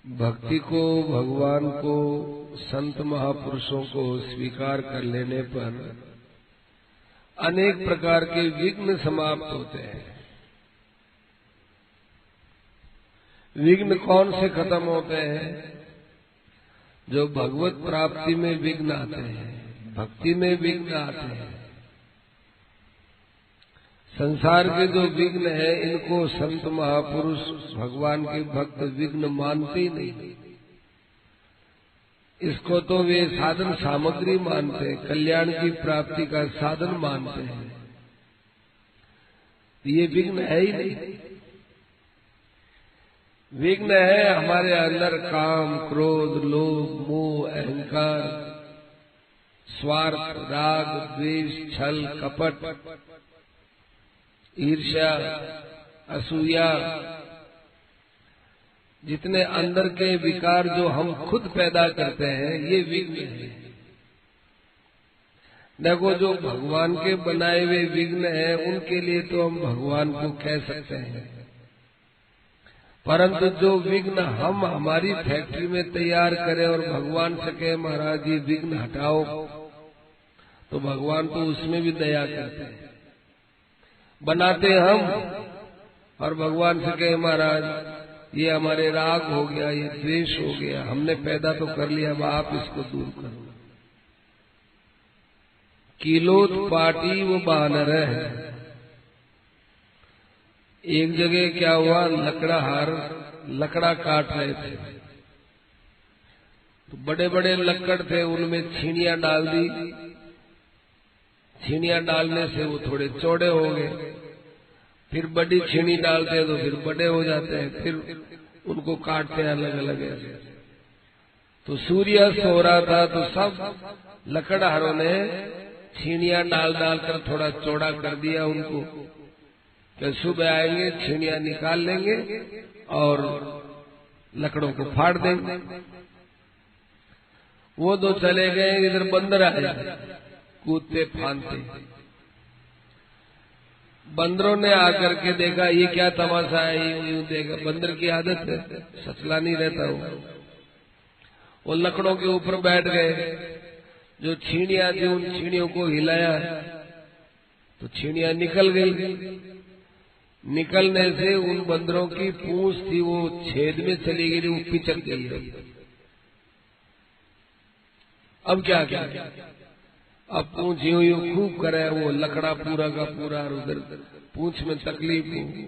भक्ति को, भगवान को, संत महापुरुषों को स्वीकार कर लेने पर अनेक प्रकार के विघ्न समाप्त होते हैं। विघ्न कौन से खत्म होते हैं? जो भगवत प्राप्ति में विघ्न आते हैं, भक्ति में विघ्न आते हैं। संसार के जो विघ्न है, इनको संत महापुरुष, भगवान के भक्त विघ्न मानते ही नहीं। इसको तो वे साधन सामग्री मानते हैं, कल्याण की प्राप्ति का साधन मानते हैं। ये विघ्न है ही नहीं। विघ्न है हमारे अंदर काम, क्रोध, लोभ, मोह, अहंकार, स्वार्थ, राग, द्वेष, छल, कपट, ईर्ष्या, असूया, जितने अंदर के विकार जो हम खुद पैदा करते हैं, ये विघ्न है। देखो, जो भगवान के बनाए हुए विघ्न है, उनके लिए तो हम भगवान को कह सकते हैं, परंतु जो विघ्न हम हमारी फैक्ट्री में तैयार करें और भगवान से कहे महाराज ये विघ्न हटाओ, तो भगवान तो उसमें भी दया करते हैं। बनाते हम और भगवान से कहे महाराज ये हमारे राग हो गया, ये द्वेष हो गया, हमने पैदा तो कर लिया, अब आप इसको दूर करो। किलोत पाटी वो बानर है। एक जगह क्या हुआ, लकड़ा काट रहे थे, तो बड़े बड़े लक्कड़ थे, उनमें छीनियां डाल दी। छीनियां डालने से वो थोड़े चौड़े हो गए, फिर बड़ी छीनी डालते हैं तो फिर बड़े हो जाते हैं, फिर उनको काटते हैं अलग अलग ऐसे। तो सूर्यास्त हो रहा था, तो सब लकड़हारों ने छीनियां डाल कर थोड़ा चौड़ा कर दिया उनको, कि सुबह आएंगे, छीनियां निकाल लेंगे और लकड़ों को फाड़ देंगे। वो तो चले गए, इधर बंदर आए कूदते फांदते। बंदरों ने आकर के देखा ये क्या तमाशा है, यूं देखा। बंदर की आदत है, सचला नहीं रहता वो लकड़ों के ऊपर बैठ गए। जो छीनियां थी उन छीनियों को हिलाया तो छीनियां निकल गई। निकलने से उन बंदरों की पूंछ थी वो छेद में चली गई, वो पिचक गई। अब क्या क्या, अब पूंछ यूं खूब करे, वो लकड़ा पूरा का पूरा, उधर पूंछ में तकलीफ हुई।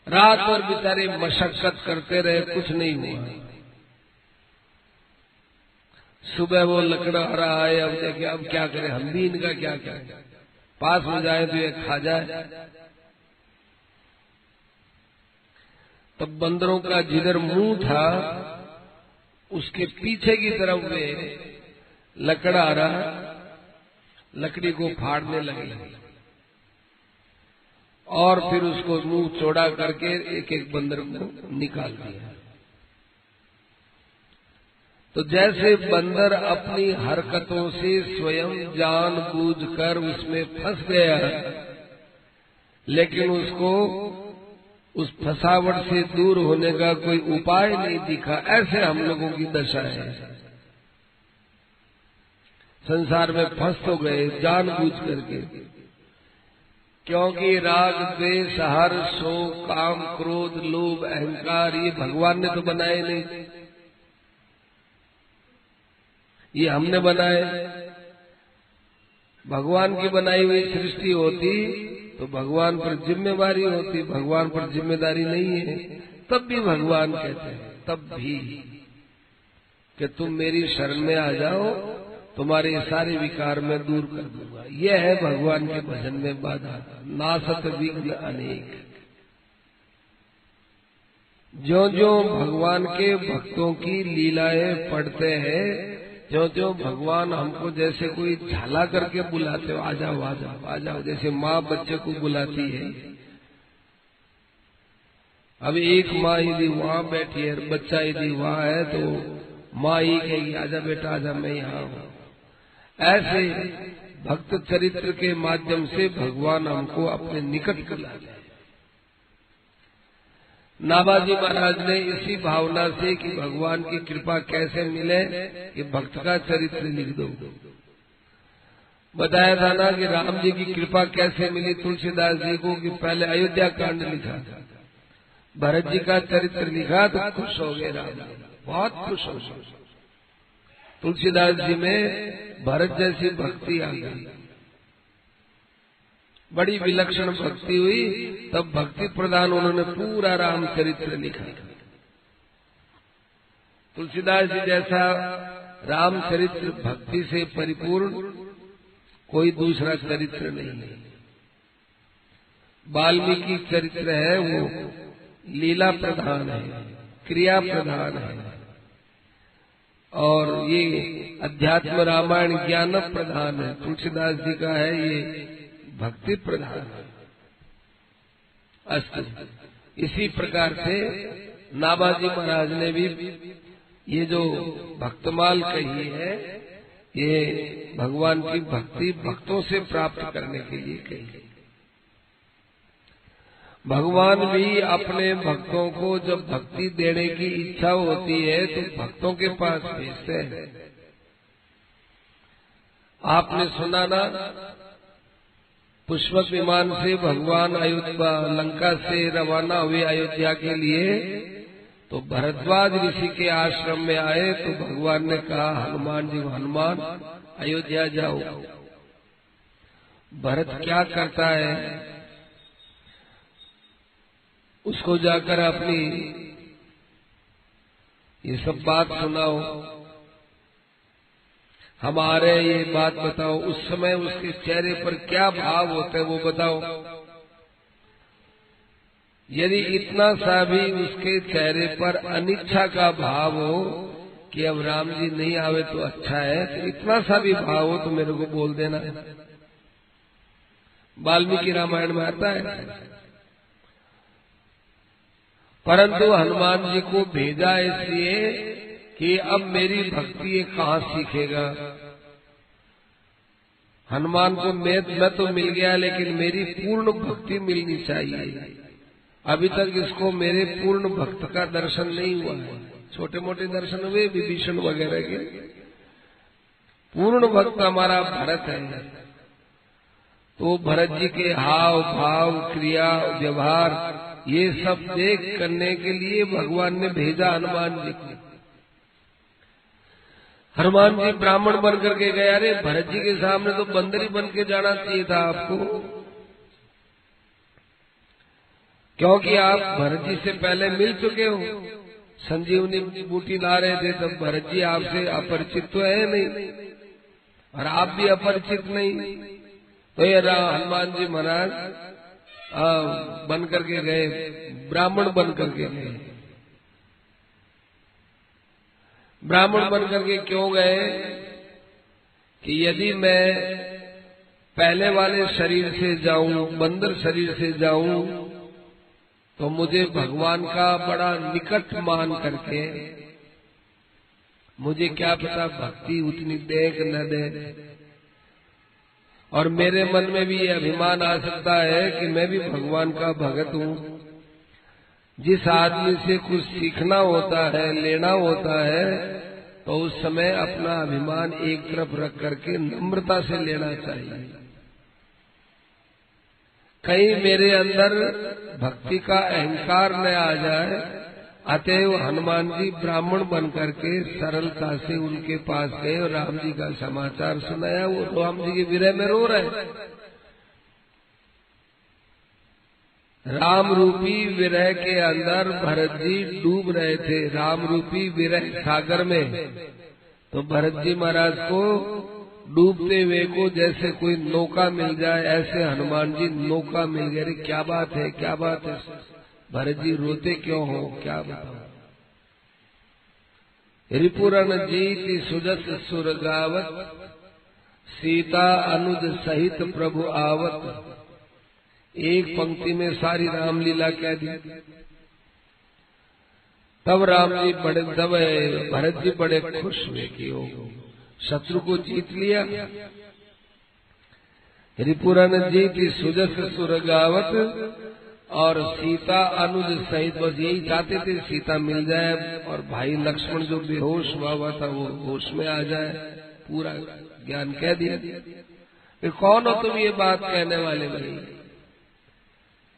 रात भर बेचारे मशक्कत करते रहे, कुछ नहीं हुआ। सुबह वो लकड़ा रहा है, अब देखे अब क्या करें, हम भी इनका क्या करें, पास हो जाए तो ये खा जाए। तब बंदरों का जिधर मुंह था उसके पीछे की तरफ में लकड़हारा लकड़ी को फाड़ने लगे और फिर उसको मुंह चौड़ा करके एक एक बंदर को निकाल दिया। तो जैसे बंदर अपनी हरकतों से स्वयं जानबूझकर उसमें फंस गया, लेकिन उसको उस फंसावट से दूर होने का कोई उपाय नहीं दिखा, ऐसे हम लोगों की दशा है। संसार में फंस तो गए जानबूझ करके, क्योंकि राग, द्वेष, हर्ष, शोक, काम, क्रोध, लोभ, अहंकार ये भगवान ने तो बनाए नहीं, ये हमने बनाए। भगवान की बनाई हुई सृष्टि होती तो भगवान पर जिम्मेवारी होती, भगवान पर जिम्मेदारी नहीं है। तब भी भगवान कहते हैं, तब भी कि तुम मेरी शरण में आ जाओ, तुम्हारे सारे विकार मैं दूर कर दूंगा। यह है भगवान के भजन में बाधा। नासत विघ्न अनेक। जो भगवान के भक्तों की लीलाएं पढ़ते हैं, जो भगवान हमको जैसे कोई झाला करके बुलाते हो, आ जाओ आ जाओ आ जाओ, जैसे माँ बच्चे को बुलाती है। अब एक माँ यदि वहां बैठी है, बच्चा यदि वहां है, तो माँ ही कहेगी आजा बेटा आजा, मैं यहाँ हूँ। ऐसे भक्त चरित्र के माध्यम से भगवान हमको अपने निकट बुलाते हैं। नाभाजी महाराज ने इसी भावना से कि भगवान की कृपा कैसे मिले कि भक्त का चरित्र लिख दो। बताया था ना कि राम जी की कृपा कैसे मिली तुलसीदास जी को कि पहले अयोध्या कांड लिखा, भरत जी का चरित्र लिखा तो खुश हो गए राम जी, बहुत खुश हो गए। तुलसीदास जी में भरत जैसी भक्ति आ गई, बड़ी विलक्षण भक्ति हुई। तब भक्ति प्रधान उन्होंने पूरा रामचरित्र लिखा। तुलसीदास जी जैसा रामचरित्र भक्ति से परिपूर्ण कोई दूसरा चरित्र नहीं है। वाल्मीकि चरित्र है वो लीला प्रधान है, क्रिया प्रधान है, और ये अध्यात्म रामायण ज्ञान प्रधान है। तुलसीदास जी का है ये भक्ति प्रधान है। अस्तु, इसी प्रकार से नाभाजी महाराज ने भी ये जो भक्तमाल कही है ये भगवान की भक्ति भक्तों से प्राप्त करने के लिए कही है। भगवान भी अपने भक्तों को जब भक्ति देने की इच्छा होती है तो भक्तों के पास भेजते हैं। आपने सुना ना, पुष्पक विमान से भगवान अयोध्या लंका से रवाना हुए अयोध्या के लिए, तो भरद्वाज ऋषि के आश्रम में आए तो भगवान ने कहा हनुमान जी, हनुमान अयोध्या जाओ। भरत क्या करता है, उसको जाकर अपनी ये सब बात सुनाओ, हमारे ये बात बताओ, उस समय उसके चेहरे पर क्या भाव होते हैं वो बताओ। यदि इतना सा भी उसके चेहरे पर अनिच्छा का भाव हो कि अब राम जी नहीं आवे तो अच्छा है, तो इतना सा भी भाव हो तो मेरे को बोल देना। वाल्मीकि रामायण में आता है। परंतु हनुमान जी को भेजा इसलिए कि अब मेरी भक्ति ये कहाँ सीखेगा। हनुमान को मैं तो मिल गया, लेकिन मेरी पूर्ण भक्ति मिलनी चाहिए। अभी तक इसको मेरे पूर्ण भक्त का दर्शन नहीं हुआ है। छोटे मोटे दर्शन हुए विभीषण वगैरह के, पूर्ण भक्त हमारा भरत है। तो भरत जी के हाव भाव, क्रिया, व्यवहार ये सब देख करने के लिए भगवान ने भेजा हनुमान जी को। हनुमान जी ब्राह्मण बन करके गए। अरे भरत जी के सामने तो बंदरी बन के जाना चाहिए था आपको, क्योंकि आप भरत जी से पहले मिल चुके हो। संजीवनी बूटी ला रहे थे तब भरत जी आपसे अपरिचित तो है नहीं, और आप भी अपरिचित नहीं। तो ये हनुमान जी महाराज बन करके गए, ब्राह्मण बन करके गए। ब्राह्मण बन करके क्यों गए कि यदि मैं पहले वाले शरीर से जाऊं, बंदर शरीर से जाऊं, तो मुझे भगवान का बड़ा निकट मान करके, मुझे क्या पता भक्ति उतनी दे कि न दे, और मेरे मन में भी ये अभिमान आ सकता है कि मैं भी भगवान का भगत हूँ। जिस आदमी से कुछ सीखना होता है, लेना होता है, तो उस समय अपना अभिमान एक तरफ रख करके नम्रता से लेना चाहिए। कहीं मेरे अंदर भक्ति का अहंकार न आ जाए। अतएव हनुमान जी ब्राह्मण बन करके सरलता से उनके पास गए और राम जी का समाचार सुनाया। वो राम जी के विरह में रो रहे। राम रूपी विरह के अंदर भरत जी डूब रहे थे, राम रूपी विरह सागर में। तो भरत जी महाराज को डूबते हुए को जैसे कोई नौका मिल जाए, ऐसे हनुमान जी नौका मिल गए। क्या बात है, क्या बात है, भरत जी रोते क्यों हो, क्या बताओ। रिपुरन जीति सुजस सुर गावत, सीता अनुज सहित प्रभु आवत। एक पंक्ति में सारी रामलीला कह दी। तब राम जी बड़े, तब भरत जी बड़े खुश हुए कि हो शत्रु को जीत लिया। रिपुरन जीति सुजस सुर गावत, और सीता अनुज सहित बस यही चाहते थे सीता मिल जाए और भाई लक्ष्मण जो बेहोश हुआ था वो होश में आ जाए। पूरा ज्ञान कह दिया। फिर कौन हो तुम ये बात कहने वाले भाई,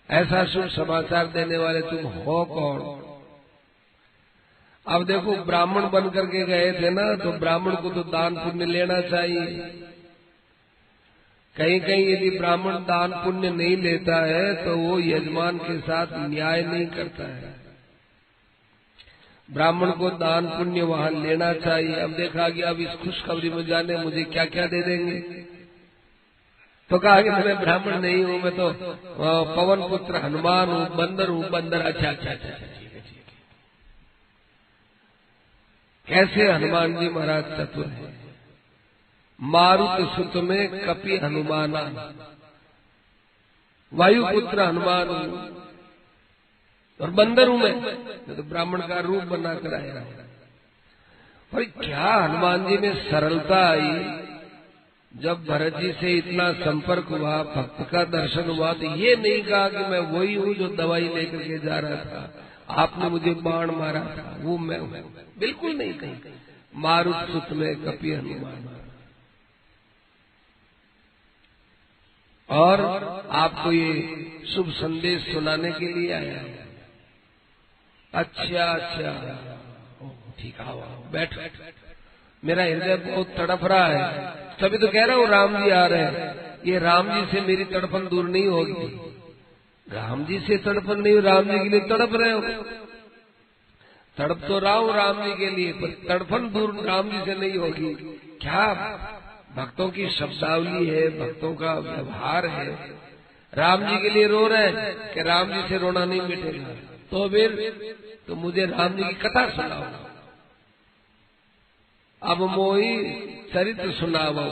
ऐसा शुभ समाचार देने वाले तुम हो कौन? अब देखो ब्राह्मण बन करके गए थे ना, तो ब्राह्मण को तो दान पुण्य लेना चाहिए। कहीं कहीं यदि ब्राह्मण दान पुण्य नहीं लेता है तो वो यजमान के साथ न्याय नहीं करता है। ब्राह्मण को दान पुण्य वहां लेना चाहिए। अब देखा कि अब इस खुशखबरी में जाने मुझे क्या क्या दे देंगे, तो कहा कि मैं ब्राह्मण नहीं हूं, मैं तो पवन पुत्र हनुमान हूं, बंदर हूं। बंदर अच्छा अच्छा अच्छा, कैसे हनुमान जी महाराज चतुर है। मारुत सुत में कपि हनुमाना, वायुपुत्र हनुमान हूं और बंदर हूं मैं तो ब्राह्मण का रूप बना कर आया। और क्या हनुमान जी में सरलता आई। जब भरत जी से इतना संपर्क हुआ, भक्त का दर्शन हुआ, तो ये नहीं कहा कि मैं वही हूं जो दवाई लेकर के जा रहा था, आपने मुझे बाण मारा था वो मैं हूं। बिल्कुल नहीं कहीं। मारुत सुत में कपि हनुमान। और आपको ये शुभ संदेश सुनाने के लिए आया है। अच्छा अच्छा, ठीक है, बैठ। मेरा हृदय बहुत तड़प रहा है, तभी तो कह रहा हूँ राम जी आ रहे हैं। ये राम जी से मेरी तड़पन दूर नहीं होगी। राम जी से तड़पन नहीं, राम जी के लिए तड़प रहे हो। तड़प तो रहा हूँ राम जी के लिए, पर तड़पन दूर राम जी से नहीं होगी। क्या भक्तों की शब्दावली है, भक्तों का व्यवहार है। राम जी के लिए रो रहे हैं कि राम जी से रोना नहीं मिटेगा, तो फिर तो मुझे राम जी की कथा सुनाओ। अब मोही चरित्र सुनाओ,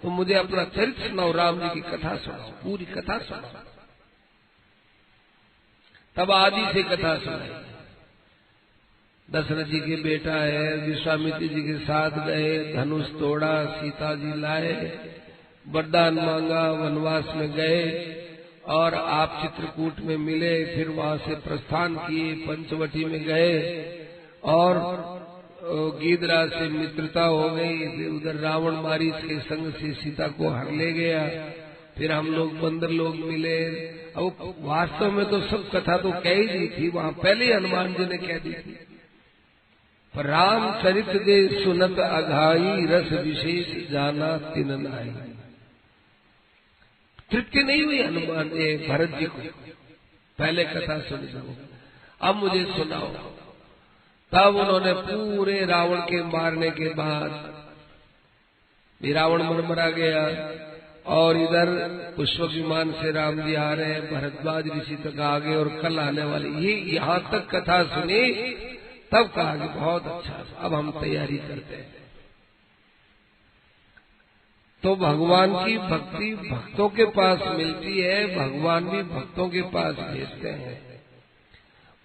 तो मुझे अपना चरित्र सुनाओ, राम जी की कथा सुनाओ, पूरी कथा सुनाओ। तब आदि से कथा सुनाई। दशरथ जी के बेटा है, विश्वामित्र जी के साथ गए, धनुष तोड़ा, सीता जी लाए, वरदान मांगा, वनवास में गए और आप चित्रकूट में मिले। फिर वहां से प्रस्थान किए, पंचवटी में गए और गीधरा से मित्रता हो गई। फिर उधर रावण मारीच के संग से सीता को हर ले गया। फिर हम लोग बंदर लोग मिले। अब वास्तव में तो सब कथा तो कह ही दी थी, वहां पहले हनुमान जी ने कह दी थी। पर राम चरित्र दे सुनत अघाई, रस विशेष जाना तिन नाई। तृप्ति नहीं हुई हनुमान भरत जी को, पहले कथा सुन लो, अब मुझे सुनाओ। तब उन्होंने पूरे रावण के मारने के बाद रावण मरमरा गया और इधर पुष्पक विमान से राम जी आ रहे हैं, भरद्वाज ऋषि तक आ गए और कल आने वाले। ये यहाँ तक कथा सुनी, तब कहा कि बहुत अच्छा, अब हम तैयारी करते हैं। तो भगवान की भक्ति भक्तों के पास मिलती है, भगवान भी भक्तों के पास भेजते हैं।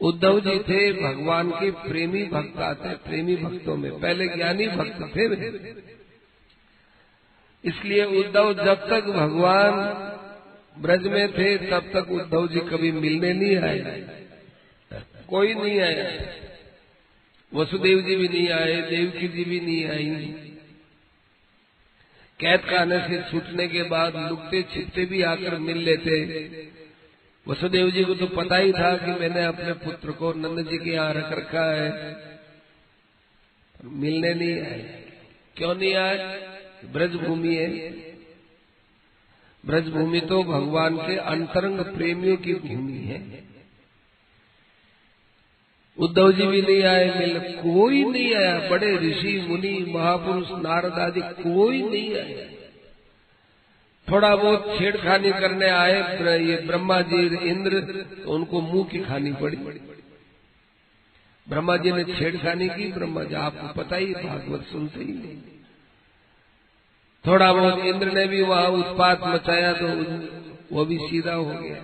उद्धव जी थे भगवान के प्रेमी भक्त आते, प्रेमी भक्तों में पहले ज्ञानी भक्त थे। इसलिए उद्धव जब तक भगवान ब्रज में थे तब तक उद्धव जी कभी मिलने नहीं आए, कोई नहीं आया। वसुदेव जी भी नहीं आए, देवकी जी भी नहीं आई। कैद खाने से छूटने के बाद लुकते छिपते भी आकर मिल लेते। वसुदेव जी को तो पता ही था कि मैंने अपने पुत्र को नंद जी के यहाँ रख रखा है, मिलने नहीं आए। क्यों नहीं आए? ब्रजभूमि है। ब्रजभूमि तो भगवान के अंतरंग प्रेमियों की भूमि है। उद्धव जी भी नहीं आए, मिल कोई नहीं आया। बड़े ऋषि मुनि महापुरुष नारद आदि कोई नहीं आया। थोड़ा बहुत छेड़खानी करने आए ये ब्रह्मा जी इंद्र, तो उनको मुंह की खानी पड़ी। ब्रह्मा जी ने छेड़खानी की, ब्रह्मा जी आपको पता ही, भागवत सुनते ही नहीं। थोड़ा बहुत इंद्र ने भी वहां उत्पात मचाया तो वो भी सीधा हो गया।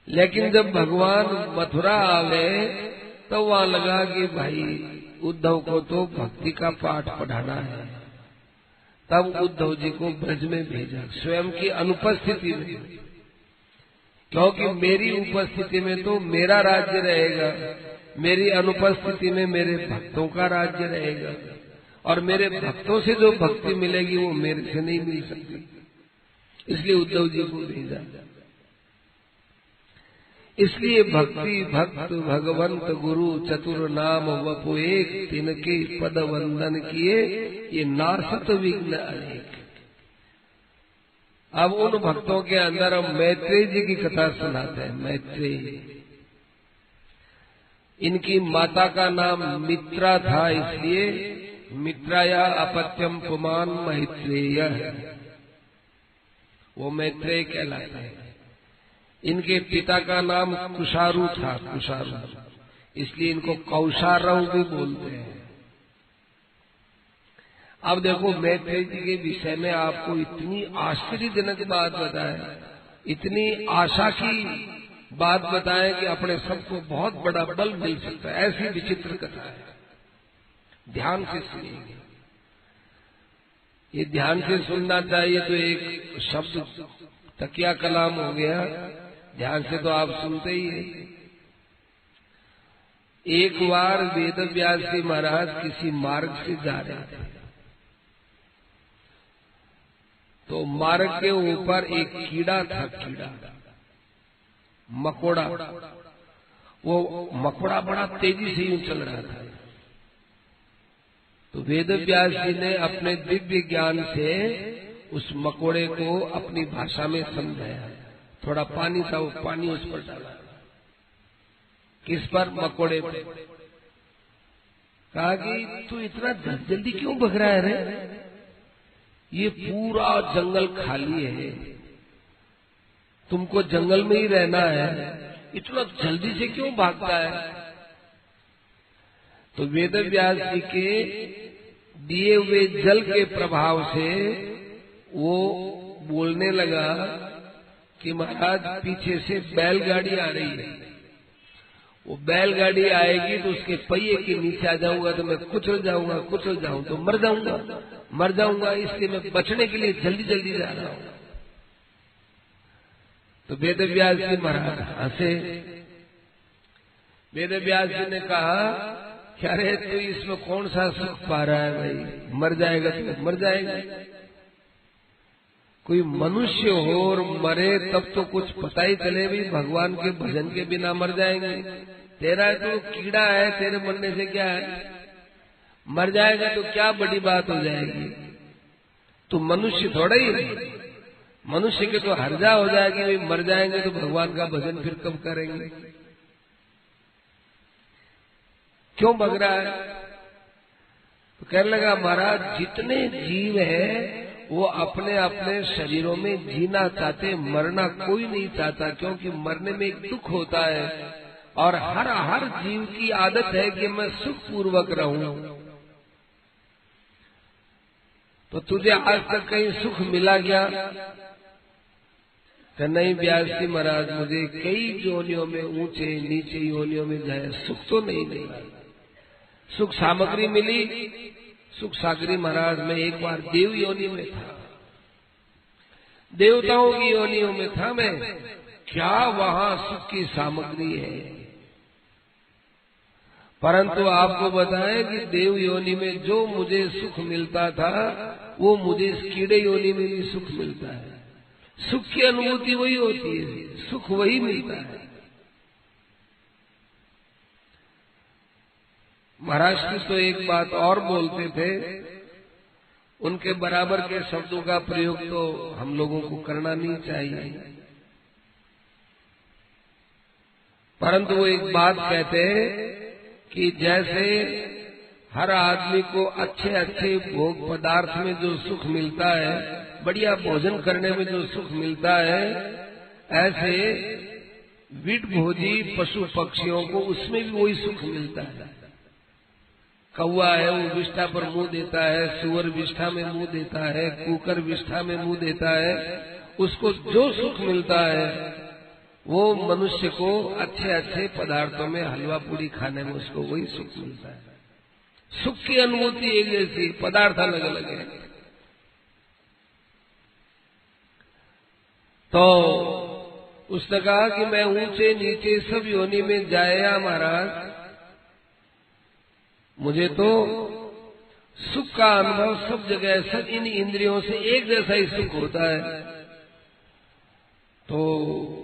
लेकिन जब भगवान मथुरा आ गए तो वहां लगा कि भाई उद्धव को तो भक्ति का पाठ पढ़ाना है। तब उद्धव जी को ब्रज में भेजा, स्वयं की अनुपस्थिति में। क्योंकि मेरी उपस्थिति में तो मेरा राज्य रहेगा, मेरी अनुपस्थिति में मेरे भक्तों का राज्य रहेगा, और मेरे भक्तों से जो भक्ति मिलेगी वो मेरे से नहीं मिल सकती। इसलिए उद्धव जी को भेजा। इसलिए भक्ति भक्त भगवंत गुरु चतुर नाम वपु एक, तिनके पद वंदन किए ये नासत विघ्न अनेक। अब उन भक्तों के अंदर हम मैत्रेय जी की कथा सुनाते हैं। मैत्रेय, इनकी माता का नाम मित्रा था, इसलिए मित्राया अपत्यम पुमान मैत्रेय, वो मैत्रेय कहलाता है। इनके पिता का नाम कुशारु था, कुशारु, इसलिए इनको कौशारव भी बोलते हैं। अब देखो मैत्रेय जी के विषय में आपको इतनी आश्चर्यजनक बात बताए, इतनी आशा की बात बताए कि अपने सबको बहुत बड़ा बल मिल सकता है, ऐसी विचित्र कथा है। ध्यान से सुनिए, ये ध्यान से सुनना चाहिए। तो एक शब्द तकिया कलाम हो गया, ध्यान से तो आप सुनते ही हैं। एक बार वेद व्यास जी महाराज किसी मार्ग से जा रहे थे, तो मार्ग के ऊपर एक कीड़ा था, कीड़ा, मकोड़ा। वो मकोड़ा बड़ा तेजी से यूं चल रहा था। तो वेद व्यास जी ने अपने दिव्य ज्ञान से उस मकोड़े को अपनी भाषा में समझाया। थोड़ा पानी था, वो पानी उस पर डाला। किस पर? मकोड़े पर। कहा कि तू इतना जल्दी क्यों भग रहा है रे? ये पूरा जंगल खाली है, तुमको जंगल में ही रहना है, इतना जल्दी से क्यों भागता है? तो वेद व्यास जी के दिए हुए जल के प्रभाव से वो बोलने लगा कि महाराज पीछे से बैलगाड़ी आ रही है, वो बैलगाड़ी आएगी तो उसके पहिए के नीचे आ जाऊंगा तो मैं कुचल जाऊंगा, कुचल जाऊं तो मर जाऊंगा, इसलिए मैं बचने के लिए जल्दी जल्दी जा रहा हूं। तो वेद व्यास जी महाराज हंसे। वेद व्यास जी ने कहा क्या रे, तू इसमें कौन सा सुख पा रहा है भाई? मर जाएगा तो मर जाएगा। कोई मनुष्य हो और मरे तब तो कुछ पता ही चले भी, भगवान के भजन के बिना मर जाएंगे। तेरा तो कीड़ा है, तेरे मरने से क्या है? मर जाएगा तो क्या बड़ी बात हो जाएगी? तू मनुष्य थोड़ा ही है, मनुष्य के तो हर्जा हो जाएगी भाई, मर जाएंगे तो भगवान का भजन फिर कब करेंगे? क्यों भग रहा है? तो कहने लगा महाराज जितने जीव है वो अपने अपने शरीरों में जीना चाहते, मरना कोई नहीं चाहता, क्योंकि मरने में एक दुख होता है। और हर जीव की आदत है कि मैं सुख पूर्वक रहूं। तो तुझे आज तक कहीं सुख मिला क्या? तो नहीं व्यास जी महाराज, मुझे कई योनियों में, ऊंचे नीचे योनियों में जाए, सुख तो नहीं मिला। सुख सामग्री मिली, सुख सागरी महाराज मैं एक बार देव योनि में था, देवताओं की योनियों में था मैं, क्या वहां सुख की सामग्री है। परंतु आपको बताएं कि देव योनि में जो मुझे सुख मिलता था वो मुझे इस कीड़े योनि में भी सुख मिलता है। सुख की अनुभूति वही होती है, सुख वही मिलता है। महाराज जी तो एक बात और बोलते थे, उनके बराबर के शब्दों का प्रयोग तो हम लोगों को करना नहीं चाहिए, परंतु वो एक बात कहते हैं कि जैसे हर आदमी को अच्छे अच्छे भोग पदार्थ में जो सुख मिलता है, बढ़िया भोजन करने में जो सुख मिलता है, ऐसे विट भोजी पशु पक्षियों को उसमें भी वही सुख मिलता है। कौवा है वो विष्ठा पर मुंह देता है, सुअर विष्ठा में मुंह देता है, कुकर विष्ठा में मुंह देता है, उसको जो सुख मिलता है वो मनुष्य को अच्छे अच्छे पदार्थों में हलवा पूरी खाने में उसको वही सुख मिलता है। सुख की अनुभूति एक जैसी, पदार्थ अलग अलग है। तो उसने कहा कि मैं ऊंचे नीचे सब योनि में जाया महाराज, मुझे तो सुख का अनुभव सब जगह, सब इन इंद्रियों से एक जैसा ही सुख होता है। तो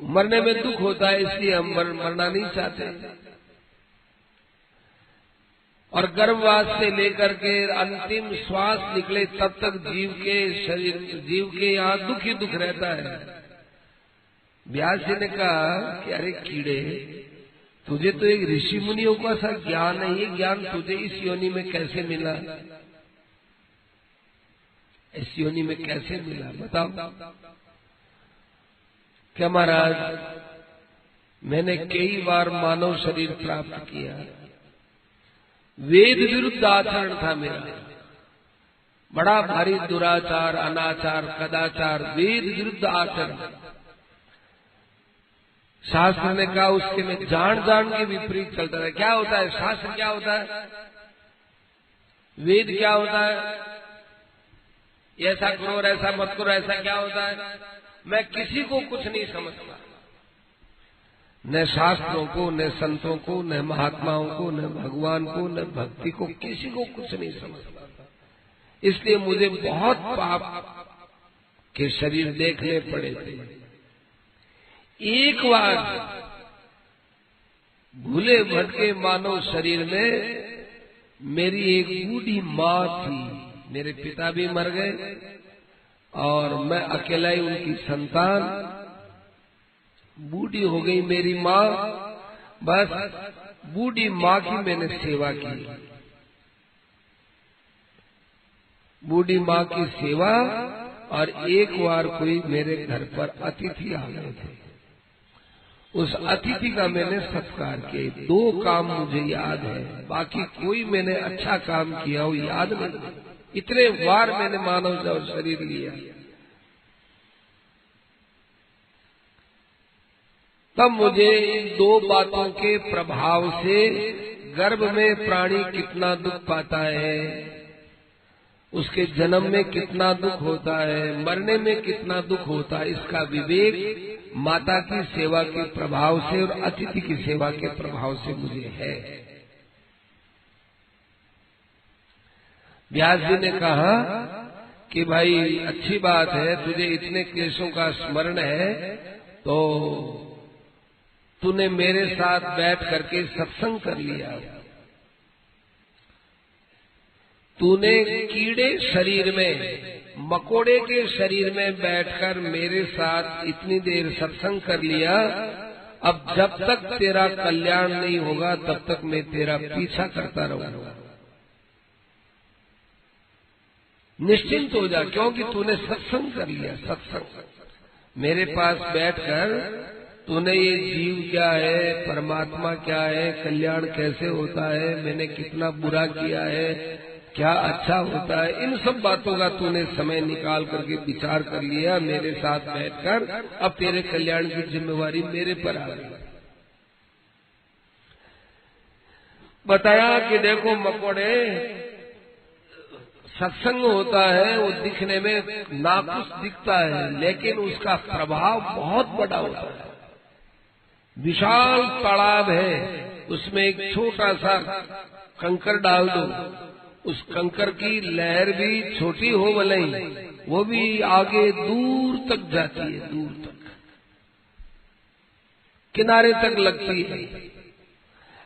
मरने में दुख होता है, इसलिए हम मरना नहीं चाहते। और गर्भवास से लेकर के अंतिम श्वास निकले तब तक जीव के शरीर, जीव के यहाँ दुख ही दुख रहता है। व्यास जी ने कहा कि अरे कीड़े, तुझे तो एक ऋषि मुनियों का सा ज्ञान है, ये ज्ञान तुझे इस योनि में कैसे मिला? इस योनि में कैसे मिला बताओ? क्या महाराज, मैंने कई बार मानव शरीर प्राप्त किया, वेद विरुद्ध आचरण था मेरा, बड़ा भारी दुराचार, अनाचार, कदाचार, वेद विरुद्ध आचरण। शास्त्र ने कहा उसके में जान जान के विपरीत चलता था। क्या होता है शास्त्र, क्या होता है वेद, क्या होता है ऐसा करो और ऐसा मत करो, ऐसा क्या होता है? मैं किसी को कुछ नहीं समझता, न शास्त्रों को, न संतों को, न महात्माओं को, न भगवान को, न भक्ति को, किसी को कुछ नहीं समझता। इसलिए मुझे बहुत पाप के शरीर देखने पड़े थे। एक बार भूले भटके मानव शरीर में मेरी एक बूढ़ी माँ थी, मेरे पिता भी मर गए और मैं अकेला ही उनकी संतान। बूढ़ी हो गई मेरी माँ, बस बूढ़ी माँ की मैंने सेवा की, बूढ़ी माँ की सेवा। और एक बार कोई मेरे घर पर अतिथि आ गए थे, उस अतिथि का मैंने सत्कार किया। 2 काम मुझे याद है, बाकी कोई मैंने अच्छा काम किया हो याद नहीं। इतने बार मैंने मानव शरीर लिया। तब मुझे इन 2 बातों के प्रभाव से गर्भ में प्राणी कितना दुख पाता है, उसके जन्म में कितना दुख होता है, मरने में कितना दुख होता है, इसका विवेक माता की सेवा के प्रभाव से और अतिथि की सेवा के प्रभाव से मुझे है। व्यास जी ने कहा कि भाई अच्छी बात है, तुझे इतने क्लेशों का स्मरण है, तो तूने मेरे साथ बैठ करके सत्संग कर लिया। तूने कीड़े शरीर में, मकोड़े के शरीर में बैठकर मेरे साथ इतनी देर सत्संग कर लिया। अब जब तक तेरा कल्याण नहीं होगा तब तक मैं तेरा पीछा करता रहूंगा। निश्चिंत हो जा, क्योंकि तूने सत्संग कर लिया। सत्संग मेरे पास बैठकर तूने ये जीव क्या है, परमात्मा क्या है, कल्याण कैसे होता है, मैंने कितना बुरा किया है, क्या अच्छा होता है, इन सब बातों का तूने समय निकाल करके विचार कर लिया मेरे साथ बैठकर। अब तेरे कल्याण की जिम्मेवारी मेरे पर आ गई। बताया कि देखो मकोड़े, सत्संग होता है वो दिखने में नाकुश दिखता है, लेकिन उसका प्रभाव बहुत बड़ा होता है। विशाल तालाब है, उसमें एक छोटा सा कंकर डाल दो, उस कंकर की लहर भी छोटी हो भले ही, वो भी आगे दूर तक जाती है, दूर तक किनारे तक लगती है।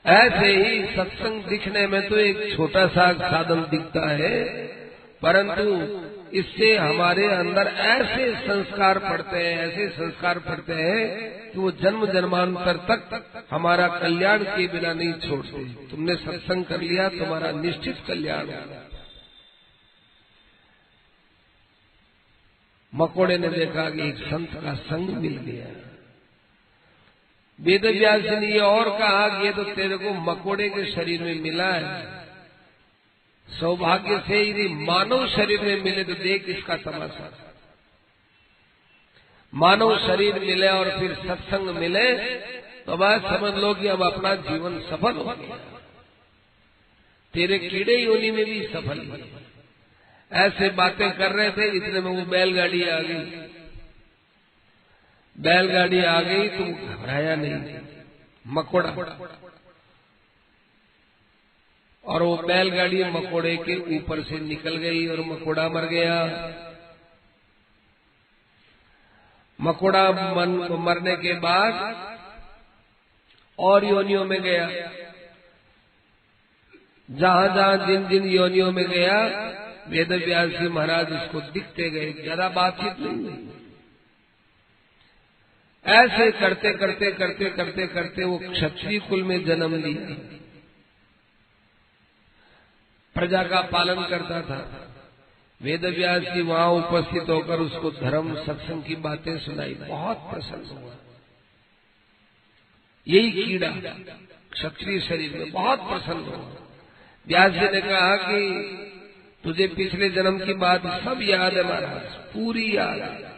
ऐसे ही सत्संग दिखने में तो एक छोटा सा साधन दिखता है, परंतु इससे हमारे अंदर ऐसे संस्कार पड़ते हैं, ऐसे संस्कार पड़ते हैं कि वो जन्म जन्मांतर तक हमारा कल्याण किए बिना नहीं छोड़ते। तुमने सत्संग कर लिया, तुम्हारा निश्चित कल्याण होगा। मकोड़े ने देखा कि एक संत का संग मिल गया। वेद व्यास जी ने ये और कहा कि ये तो तेरे को मकोड़े के शरीर में मिला है, सौभाग्य से यदि मानव शरीर में मिले तो देख इसका तमाशा। मानव शरीर मिले और फिर सत्संग मिले तो बस समझ लो कि अब अपना जीवन सफल हो गया। तेरे कीड़े योनि में भी सफल हुए। ऐसे बातें कर रहे थे, इतने में वो बैलगाड़ी आ गई। बैलगाड़ी आ गई तो घबराया नहीं, मकोड़ा, और वो बैलगाड़ी मकोड़े के ऊपर से निकल गई और मकोड़ा मर गया। मकोड़ा मरने के बाद और योनियों में गया, जहां जहां जिन जिन योनियों में गया वेद व्यास जी महाराज उसको दिखते गए, ज्यादा बातचीत नहीं हुई। ऐसे करते करते करते करते करते वो क्षत्रिय कुल में जन्म लिया, प्रजा का पालन करता था। वेद व्यास जी वहां उपस्थित होकर उसको धर्म सत्संग की बातें सुनाई, बहुत प्रसन्न हुआ। यही कीड़ा क्षत्रिय शरीर में बहुत प्रसन्न हुआ। व्यास जी ने कहा कि तुझे पिछले जन्म की बात सब याद है महाराज, पूरी याद है।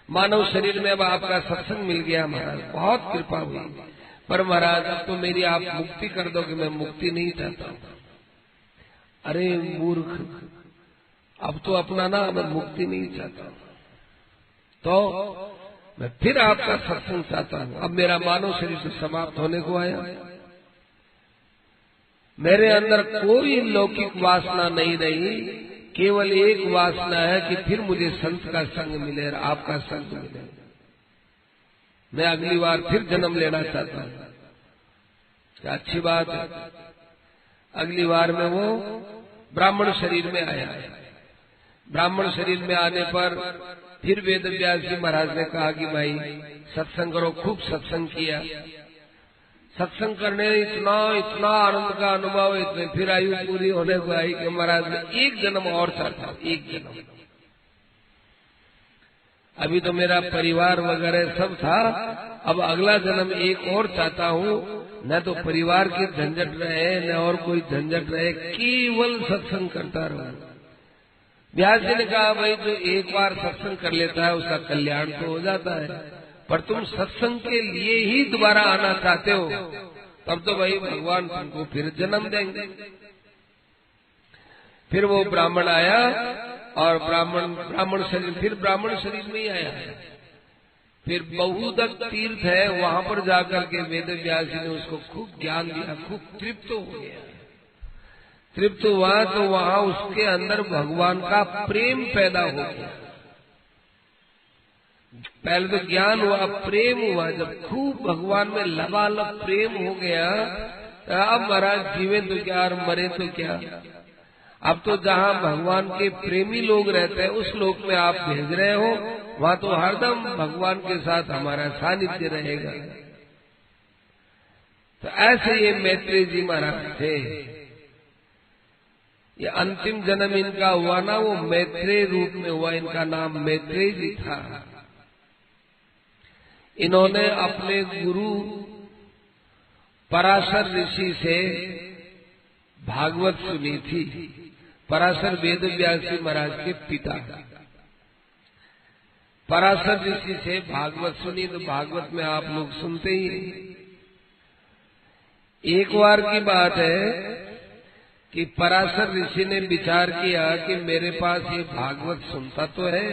मानव शरीर में अब आपका सत्संग मिल गया महाराज, बहुत कृपा हुई। पर महाराज अब तो मेरी आप मुक्ति कर दो कि मैं मुक्ति नहीं चाहता हूं। अरे मूर्ख, अब तो अपना ना, मैं मुक्ति नहीं चाहता, तो मैं फिर आपका सत्संग चाहता हूं। अब मेरा मानव शरीर से समाप्त होने को आया, मेरे अंदर कोई लौकिक वासना नहीं रही, केवल एक वासना है कि फिर मुझे संत का संग मिले और आपका संग मिले। मैं अगली बार फिर जन्म लेना चाहता हूं। क्या अच्छी बात है। अगली बार में वो ब्राह्मण शरीर में आया। ब्राह्मण शरीर में आने पर फिर वेद व्यास जी महाराज ने कहा कि भाई सत्संग करो। खूब सत्संग किया। सत्संग करने इतना इतना आनंद का अनुभव, इतने फिर आयु पूरी होने को आई कि महाराज ने एक जन्म और चाहता, एक जन्म। अभी तो मेरा परिवार वगैरह सब था, अब अगला जन्म एक और चाहता हूँ। न तो परिवार की झंझट रहे न और कोई झंझट रहे, केवल सत्संग करता रहूं। व्यास जी ने कहा भाई जो एक बार सत्संग कर लेता है उसका कल्याण तो हो जाता है, पर तुम सत्संग के लिए ही दोबारा आना चाहते हो, तब तो भाई भगवान तुमको फिर जन्म देंगे। फिर वो ब्राह्मण आया और ब्राह्मण शरीर में ही आया। फिर बहुदक तीर्थ है, वहां पर जाकर के वेद व्यास जी ने उसको खूब ज्ञान दिया, खूब तृप्त हो गया। तृप्त हुआ तो वहां उसके अंदर भगवान का प्रेम पैदा हो गया। पहले तो ज्ञान हुआ, प्रेम हुआ। जब खूब भगवान में लबालब प्रेम हो गया तो अब महाराज जीवे तो क्या और मरे तो क्या। अब तो जहां भगवान के प्रेमी लोग रहते हैं उस लोक में आप भेज रहे हो, वहां तो हरदम भगवान के साथ हमारा सानिध्य रहेगा। तो ऐसे ये मैत्रेय जी महाराज थे। ये अंतिम जन्म इनका हुआ ना, वो मैत्रेय रूप में हुआ। इनका नाम मैत्रेय जी था। इन्होंने अपने गुरु पराशर ऋषि से भागवत सुनी थी। पराशर वेद व्यास जी महाराज के पिता। पराशर ऋषि से भागवत सुनी, तो भागवत में आप लोग सुनते ही हैं। एक बार की बात है कि पराशर ऋषि ने विचार किया कि मेरे पास ये भागवत सुनता तो है,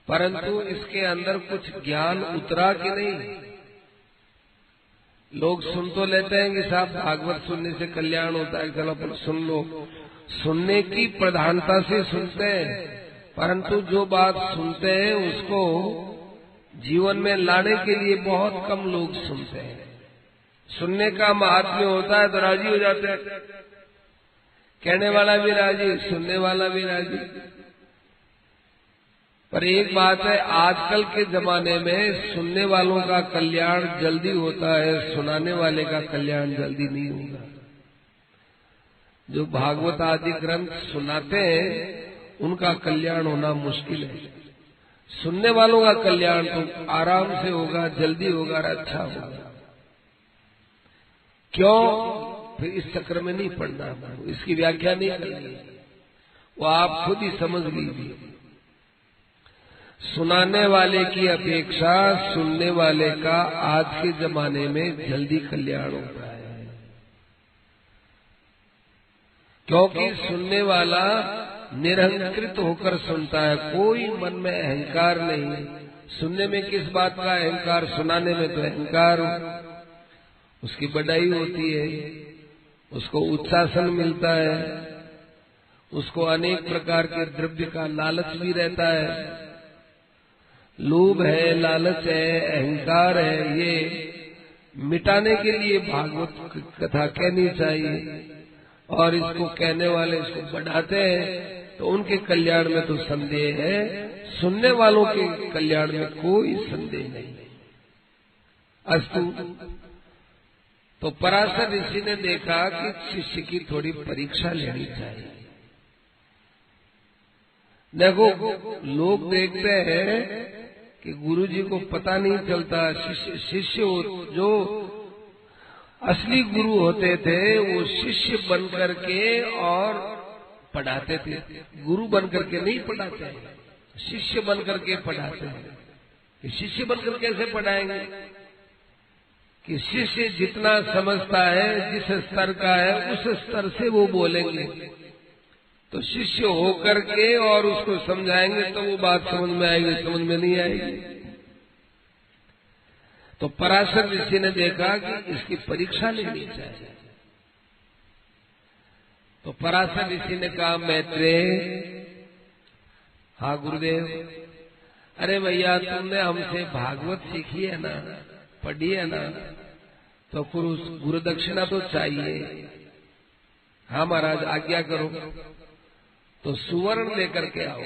परंतु इसके अंदर कुछ ज्ञान उतरा कि नहीं। लोग सुन तो लेते हैं कि साहब भागवत सुनने से कल्याण होता है, चलो पर सुन लो। सुनने की प्रधानता से सुनते हैं, परंतु जो बात सुनते हैं उसको जीवन में लाने के लिए बहुत कम लोग सुनते हैं। सुनने का महात्म्य होता है तो राजी हो जाते हैं, कहने वाला भी राजी, सुनने वाला भी राजी। पर एक बात है, आजकल के जमाने में सुनने वालों का कल्याण जल्दी होता है, सुनाने वाले का कल्याण जल्दी नहीं होगा। जो भागवत आदि ग्रंथ सुनाते हैं उनका कल्याण होना मुश्किल है। सुनने वालों का कल्याण तो आराम से होगा, जल्दी होगा और अच्छा होगा। क्यों? फिर इस चक्र में नहीं पड़ना, इसकी व्याख्या नहीं करनी, वो आप खुद ही समझ लीजिए। सुनाने वाले की अपेक्षा सुनने वाले का आज के जमाने में जल्दी कल्याण होता है, क्योंकि सुनने वाला निरहंकृत होकर सुनता है, कोई मन में अहंकार नहीं, सुनने में किस बात का अहंकार, सुनाने में तो अहंकार। उसकी बढ़ाई होती है, उसको उत्साहन मिलता है, उसको अनेक प्रकार के द्रव्य का लालच भी रहता है। लोभ है, लालच है, अहंकार है, ये मिटाने के लिए भागवत कथा कहनी चाहिए। और इसको कहने वाले इसको बढ़ाते हैं तो उनके कल्याण में तो संदेह है, सुनने वालों के कल्याण में कोई संदेह नहीं। अस्तु, तो पराशर ऋषि ने देखा कि शिष्य की थोड़ी परीक्षा लेनी चाहिए। देखो, लोग देखते हैं कि गुरुजी को पता नहीं चलता। शिष्य जो असली गुरु होते थे वो शिष्य बन करके और पढ़ाते थे। गुरु बन करके नहीं पढ़ाते हैं, शिष्य बन करके पढ़ाते हैं। कि शिष्य बनकर कैसे पढ़ाएंगे? कि शिष्य जितना समझता है, जिस स्तर का है, उस स्तर से वो बोलेंगे। तो शिष्य होकर के और उसको समझाएंगे तो वो बात समझ में आएगी, समझ में नहीं आएगी। तो पराशर ऋषि ने देखा कि इसकी परीक्षा लेनी चाहिए। तो पराशर ऋषि ने कहा, मैत्रेय, हाँ गुरुदेव, अरे भैया तुमने हमसे भागवत सीखी है ना, पढ़ी है ना, तो गुरु दक्षिणा तो चाहिए। हाँ महाराज, आज्ञा करो। तो सुवर्ण लेकर के आओ,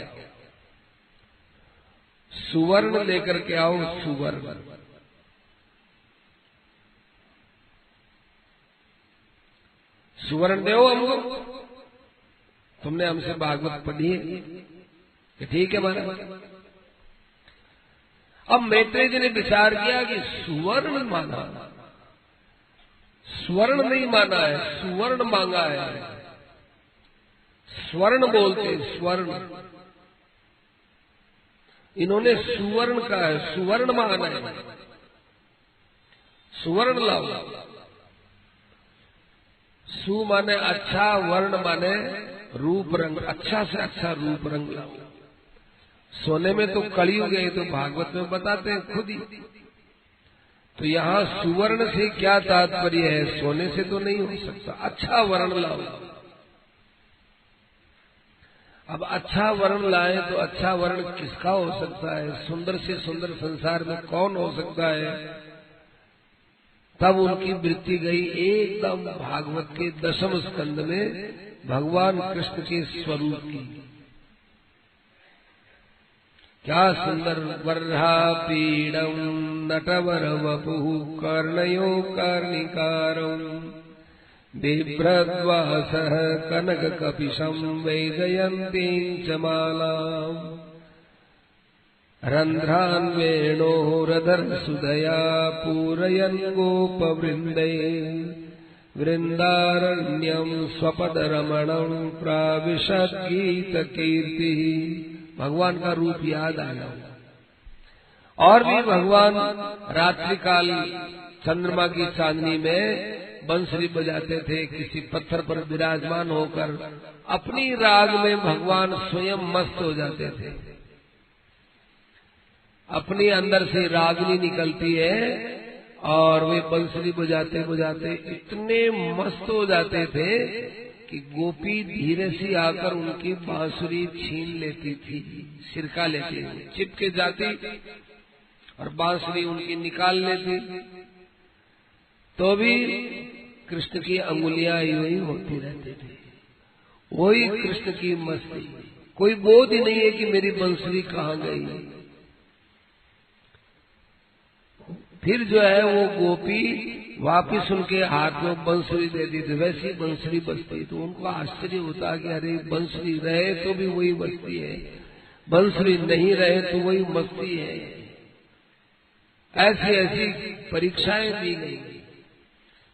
सुवर्ण लेकर के आओ, सुवर्ण। सुवर्ण दो हमको, तुमने हमसे भागवत पढ़ी है। ठीक है महाराज। अब मैत्रेय जी ने विचार किया कि सुवर्ण माना, स्वर्ण नहीं माना है, सुवर्ण मांगा है। स्वर्ण बोलते, स्वर्ण। इन्होंने सुवर्ण कहा है, सुवर्ण माना है। सुवर्ण लाओ। सु माने अच्छा, वर्ण माने रूप रंग, अच्छा से अच्छा रूप रंग लाओ। सोने में तो कलयुग है, तो भागवत में बताते हैं खुद ही। तो यहाँ सुवर्ण से क्या तात्पर्य है? सोने से तो नहीं हो सकता, अच्छा वर्ण लाओ। अब अच्छा वर्ण लाए तो अच्छा वर्ण किसका हो सकता है? सुंदर से सुंदर संसार में कौन हो सकता है? तब उनकी वृत्ति गई एकदम भागवत के 10वें स्कंद में भगवान कृष्ण के स्वरूप की। क्या सुंदर! वर्हा पीडम नटवर वपुः कर्णयो कर्णिकारम् बिभ्रद्वासः कनक कपिशं वैजयन्तीं च मालाम् रन्ध्रान् वेणोरधर सुदया पूरयन् गोपवृन्दै वृन्दारण्यं स्वपदरमणं प्राविशद्गीतकीर्तिः। भगवान का रूप याद आया। और भी भगवान रात्रि काल चंद्रमा की चांदनी में बंसुरी बजाते थे, किसी पत्थर पर विराजमान होकर अपनी राग में भगवान स्वयं मस्त हो जाते थे। अपनी अंदर से रागनी निकलती है और वे बंसुरी बजाते बजाते इतने मस्त हो जाते थे कि गोपी धीरे से आकर उनकी बांसुरी छीन लेती थी, सिरका लेती थी, चिपके जाती और बांसुरी उनकी निकाल लेती। तो भी कृष्ण की अंगुलियां यूं ही होती रहती थी। वही कृष्ण की मस्ती, कोई बोध ही नहीं है कि मेरी बांसुरी कहाँ गई। फिर जो है वो गोपी वापिस उनके हाथ में बंसुरी दे दी थी, वैसी बंसुरी बजती। तो उनको आश्चर्य होता कि अरे बंसुरी रहे तो भी वही बजती है, बंसुरी नहीं रहे तो वही मस्ती है। ऐसी ऐसी परीक्षाएं दी गई।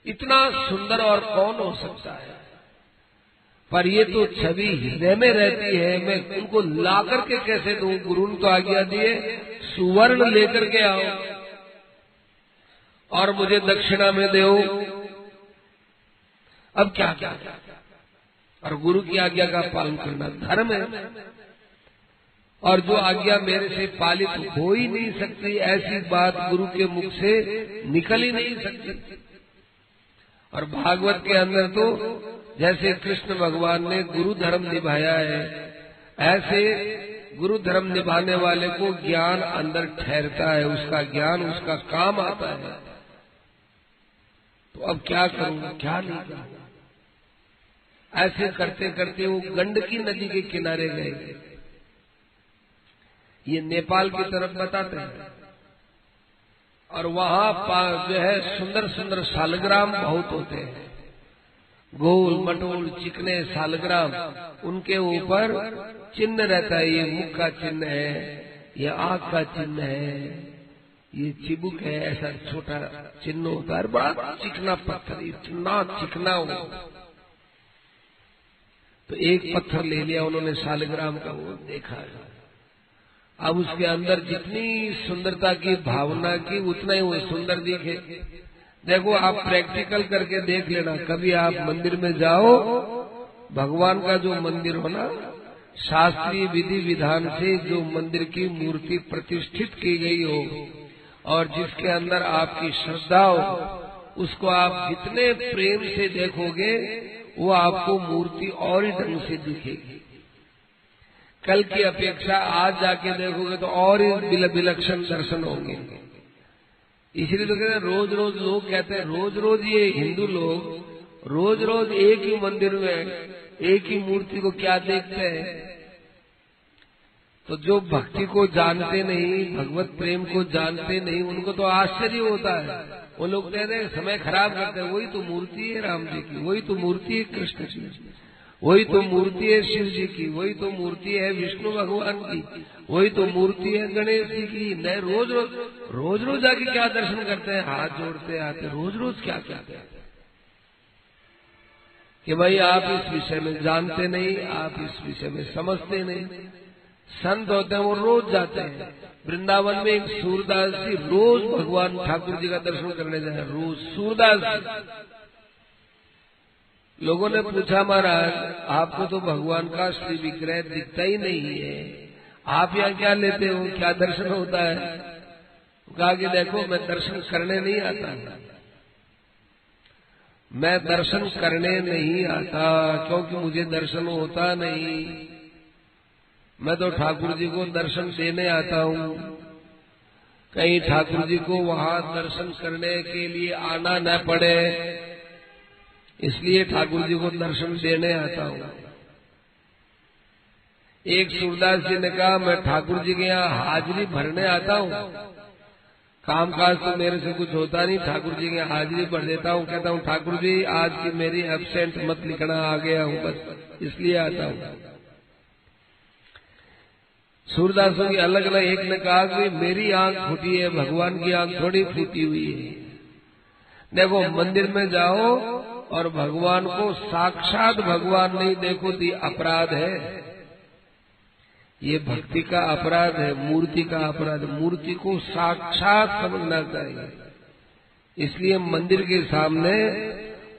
इतना सुंदर और कौन हो सकता है? पर ये तो छवि हृदय में रहती है, मैं उनको ला करके कैसे दूं? गुरु ने तो आज्ञा दिए सुवर्ण लेकर के आओ और मुझे दक्षिणा में दो। अब क्या क्या? और गुरु की आज्ञा का पालन करना धर्म है। और जो आज्ञा मेरे से पालित हो ही नहीं सकती, ऐसी बात गुरु के मुख से निकल ही नहीं सकती। और भागवत के अंदर तो जैसे कृष्ण भगवान ने गुरु धर्म निभाया है, ऐसे गुरु धर्म निभाने वाले को ज्ञान अंदर ठहरता है, उसका ज्ञान उसका काम आता है। तो अब क्या करूं, क्या नहीं करूं। ऐसे करते करते वो गंडकी नदी के किनारे गए। ये नेपाल की तरफ बताते हैं। और वहां जो है सुंदर सुंदर शालग्राम बहुत होते हैं, गोल मटोल चिकने शालग्राम। उनके ऊपर चिन्ह रहता है, ये मुख का चिन्ह है, ये आंख का चिन्ह है, ये चिबुक है, ऐसा छोटा चिन्ह होता है। बड़ा चिकना पत्थर, इतना चिकना हो। तो एक पत्थर ले लिया उन्होंने शालग्राम का, वो देखा। अब उसके अंदर जितनी सुंदरता की भावना की, उतना ही वो सुंदर दिखे। देखो आप प्रैक्टिकल करके देख लेना, कभी आप मंदिर में जाओ, भगवान का जो मंदिर हो ना, शास्त्रीय विधि विधान से जो मंदिर की मूर्ति प्रतिष्ठित की गई हो और जिसके अंदर आपकी श्रद्धा हो, उसको आप जितने प्रेम से देखोगे वो आपको मूर्ति और ही ढंग से दिखेगी। कल की अपेक्षा आज जाके देखोगे तो और ही विलक्षण दर्शन होंगे। इसलिए तो कहते हैं, रोज रोज लोग कहते हैं, रोज रोज ये हिंदू लोग रोज रोज एक ही मंदिर में एक ही मूर्ति को क्या देखते हैं। तो जो भक्ति को जानते नहीं, भगवत प्रेम को जानते नहीं, उनको तो आश्चर्य होता है। वो लोग कहते हैं समय खराब करते हैं, वही तो मूर्ति है राम जी की, वही तो मूर्ति है कृष्ण जी, वही तो मूर्ति है शिव जी की, वही तो मूर्ति है विष्णु भगवान की, वही तो मूर्ति है गणेश जी की। न रोज रोज आके क्या दर्शन करते हैं, हाथ जोड़ते आते, रोज रोज क्या कहते हैं कि भाई आप इस विषय में जानते नहीं, आप इस विषय में समझते नहीं। संत होते हैं वो रोज जाते हैं। वृंदावन में एक सूरदास जी रोज भगवान ठाकुर जी का दर्शन करने जाए, रोज सूरदास जी। लोगों ने पूछा, महाराज आपको तो भगवान का श्री विग्रह दिखता ही नहीं है, आप यहाँ क्या लेते हो, क्या दर्शन होता है? कहा कि देखो मैं दर्शन करने नहीं आता, मैं दर्शन करने नहीं आता, क्योंकि मुझे दर्शन होता नहीं। मैं तो ठाकुर जी को दर्शन देने आता हूँ। कहीं ठाकुर जी को वहां दर्शन करने के लिए आना न पड़े, इसलिए ठाकुर जी को दर्शन देने आता हूँ। एक सूरदास जी ने कहा, मैं ठाकुर जी के यहाँ हाजिरी भरने आता हूँ, कामकाज तो मेरे से कुछ होता नहीं, ठाकुर जी के हाजिरी भर देता हूँ। कहता हूँ ठाकुर जी आज की मेरी एब्सेंट मत लिखना, आ गया हूँ बस इसलिए आता हूँ। सूरदासों की अलग अलग, एक ने कहा कि मेरी आंख फूटी है, भगवान की आंख थोड़ी फूटी हुई है। देखो मंदिर में जाओ और भगवान को साक्षात भगवान नहीं देखो तो अपराध है, ये भक्ति का अपराध है, मूर्ति का अपराध। मूर्ति को साक्षात समझना चाहिए। इसलिए मंदिर के सामने,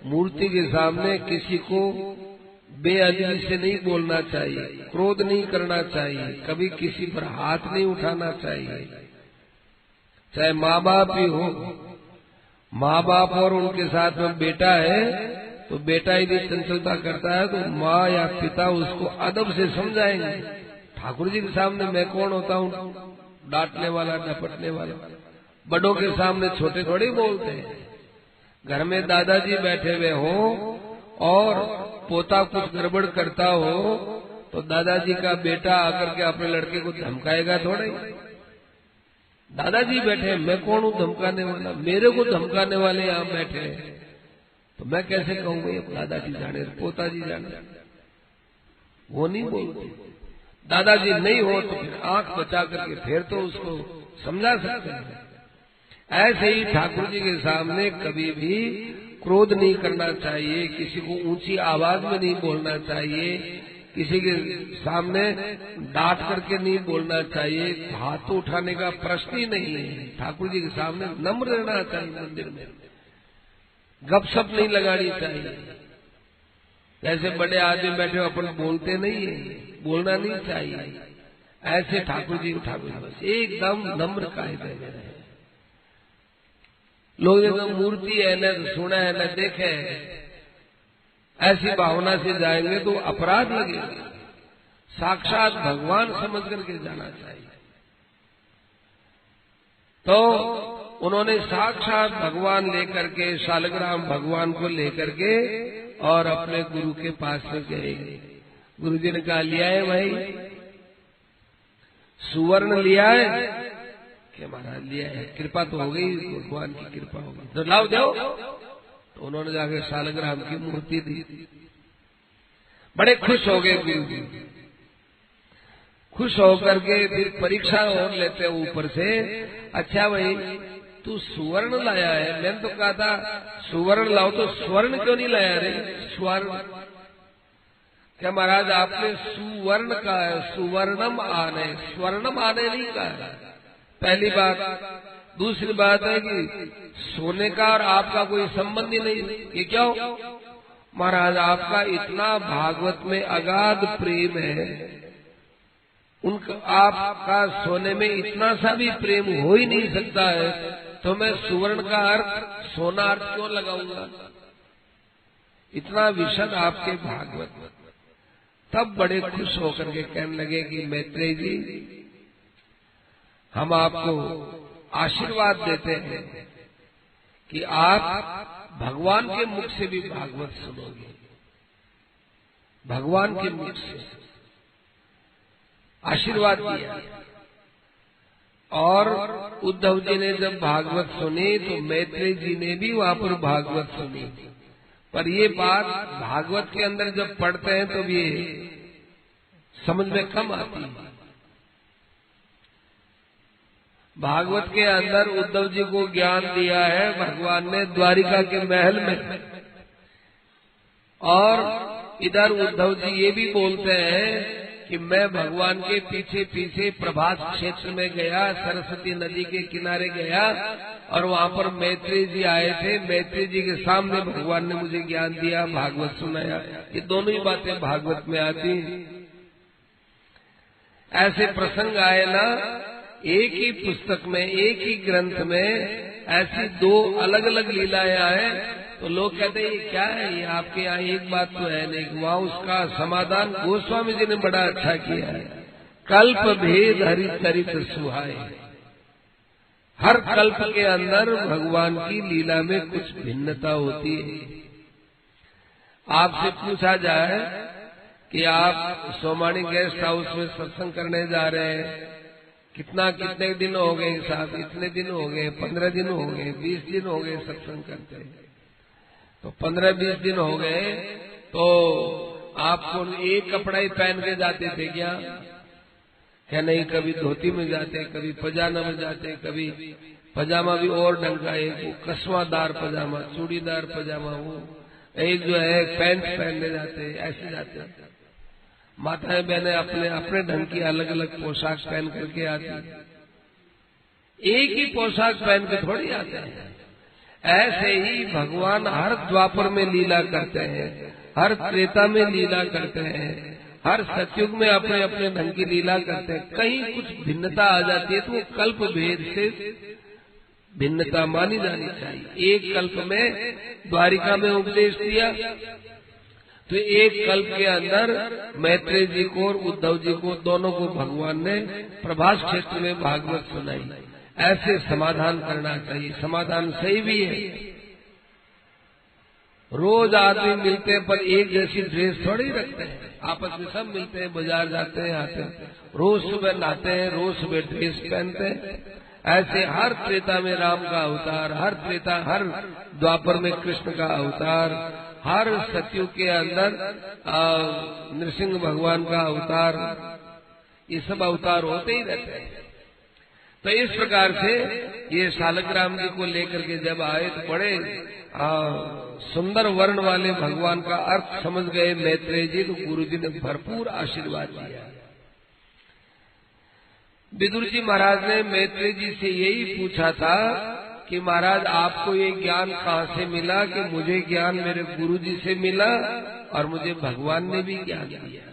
मूर्ति के सामने किसी को बेअदबी से नहीं बोलना चाहिए, क्रोध नहीं करना चाहिए, कभी किसी पर हाथ नहीं उठाना चाहिए। चाहे माँ बाप ही हो, माँ बाप और उनके साथ में बेटा है तो बेटा यदि चंचलता करता है तो माँ या पिता उसको अदब से समझाएंगे। ठाकुर जी के सामने मैं कौन होता हूँ डांटने वाला, डपटने वाला। बड़ों के सामने छोटे थोड़े बोलते हैं। घर में दादाजी बैठे हुए हो और पोता कुछ गड़बड़ करता हो तो दादाजी का बेटा आकर के अपने लड़के को धमकाएगा थोड़े। दादाजी बैठे, मैं कौन हूँ धमकाने वाला, मेरे को धमकाने वाले यहाँ बैठे हैं, तो मैं कैसे कहूँगा ये दादाजी जाने, पोताजी जाने? वो नहीं बोलते। दादाजी नहीं हो तो फिर आंख बचा करके फिर तो उसको समझा सकते हैं। ऐसे ही ठाकुर जी के सामने कभी भी क्रोध नहीं करना चाहिए, किसी को ऊंची आवाज में नहीं बोलना चाहिए, किसी के सामने डांट करके नहीं बोलना चाहिए, हाथ उठाने का प्रश्न ही नहीं है। ठाकुर जी के सामने नम्र रहना चाहिए। मंदिर में गपशप नहीं लगानी चाहिए। जैसे बड़े आदमी बैठे अपन बोलते नहीं है, बोलना नहीं चाहिए। ऐसे ठाकुर जी बस एकदम नम्र कायदे में रहे। लोग देखो मूर्ति है न सुना है न देखे, ऐसी भावना से जाएंगे तो अपराध लगेगा। साक्षात भगवान समझ करके जाना चाहिए। तो उन्होंने साक्षात भगवान लेकर के, शालग्राम भगवान को लेकर के और अपने गुरु के पास में गए। गुरु जी ने कहा, लिया है भाई सुवर्ण लिया है? कि महाराज लिया है। कृपा तो हो गई, भगवान की कृपा हो गई, तो लाओ दो। तो उन्होंने जाकर शालग्राम की मूर्ति दी। बड़े खुश हो गए गुरु जी। खुश होकर के फिर परीक्षा और लेते हैं ऊपर से, अच्छा भाई तू सुवर्ण लाया है, मैंने तो कहा था सुवर्ण लाओ, तो स्वर्ण क्यों नहीं लाया रे? स्वर्ण क्या महाराज आपने सुवर्ण कहा है, सुवर्णम आने, स्वर्णम आने नहीं कहा है, पहली बात। दूसरी बात है कि सोने का और आपका कोई संबंध ही नहीं। ये क्यों? महाराज आपका इतना भागवत में अगाध प्रेम है, उनका आपका सोने में इतना सा भी प्रेम हो ही नहीं सकता है, तो मैं सुवर्ण का अर्थ सोना अर्थ क्यों लगाऊंगा? इतना विशद आपके भागवत। तब बड़े खुश होकर के कहने लगे कि मैत्रेय जी, हम आपको आशीर्वाद देते हैं कि आप भगवान के मुख से भी भागवत सुनोगे। भगवान के मुख से आशीर्वाद दिया। और उद्धव जी ने जब भागवत सुनी तो मैत्रेय जी ने भी वहां पर भागवत सुनी। पर ये बात भागवत के अंदर जब पढ़ते हैं तो ये समझ में कम आती है। भागवत के अंदर उद्धव जी को ज्ञान दिया है भगवान ने द्वारिका के महल में, और इधर उद्धव जी ये भी बोलते हैं कि मैं भगवान के पीछे पीछे प्रभास क्षेत्र में गया, सरस्वती नदी के किनारे गया, और वहां पर मैत्रेय जी आए थे। मैत्रेय जी के सामने भगवान ने मुझे ज्ञान दिया, भागवत सुनाया। ये दोनों ही बातें भागवत में आती। ऐसे प्रसंग आए ना, एक ही पुस्तक में, एक ही ग्रंथ में ऐसी दो अलग अलग लीलाएं आए, तो लोग कहते हैं ये क्या है, ये आपके यहाँ एक बात तो है नहीं। वहां उसका समाधान गोस्वामी जी ने बड़ा अच्छा किया है। कल्प भेद हरि चरित सुहाए। हर कल्प के अंदर भगवान की लीला में कुछ भिन्नता होती है। आपसे पूछा जाए कि आप सोमानी गेस्ट हाउस में सत्संग करने जा रहे हैं, कितने दिन हो गए साहब? इतने दिन हो गए, 15 दिन हो गए, 20 दिन हो गए सत्संग करते हैं। तो 15-20 दिन हो गए, तो आपको एक कपड़ा ही पहन के जाते थे क्या? क्या नहीं, कभी धोती में जाते, कभी पजामा में जाते, कभी पजामा भी और ढंग का, एक कस्वादार पजामा, चूड़ीदार पजामा, वो एक जो है पैंट पहनने जाते, ऐसे जाते। माताएं बहनें अपने अपने ढंग की अलग अलग पोशाक पहन करके आती, एक ही पोशाक पहन के थोड़ी आते हैं। ऐसे ही भगवान हर द्वापर में लीला करते हैं, हर त्रेता में लीला करते हैं, हर सतयुग में अपने अपने ढंग की लीला करते हैं। कहीं कुछ भिन्नता आ जाती है तो वो कल्प भेद से भिन्नता मानी जानी चाहिए। एक कल्प में द्वारिका में उपदेश दिया, तो एक कल्प के अंदर मैत्रेय जी को और उद्धव जी को, दोनों को भगवान ने प्रभास क्षेत्र में भागवत सुनाई। ऐसे समाधान करना चाहिए। समाधान सही भी है। रोज आदमी मिलते हैं पर एक जैसी ड्रेस थोड़ी रखते हैं। आपस में सब मिलते हैं, बाजार जाते हैं, आते हैं, रोज सुबह नहाते हैं, रोज सुबह ड्रेस पहनते हैं। ऐसे हर त्रेता में राम का अवतार, हर द्वापर में कृष्ण का अवतार, हर सतयुग के अंदर नृसिंह भगवान का अवतार, ये सब अवतार होते ही रहते हैं। तो इस प्रकार से ये शालग्राम जी को लेकर के जब आए तो बड़े सुंदर वर्ण वाले भगवान का अर्थ समझ गए मैत्रेय जी, तो गुरु जी ने भरपूर आशीर्वाद दिया। विदुर जी महाराज ने मैत्रेय जी से यही पूछा था कि महाराज आपको ये ज्ञान कहाँ से मिला? कि मुझे ज्ञान मेरे गुरु जी से मिला और मुझे भगवान ने भी ज्ञान दिया।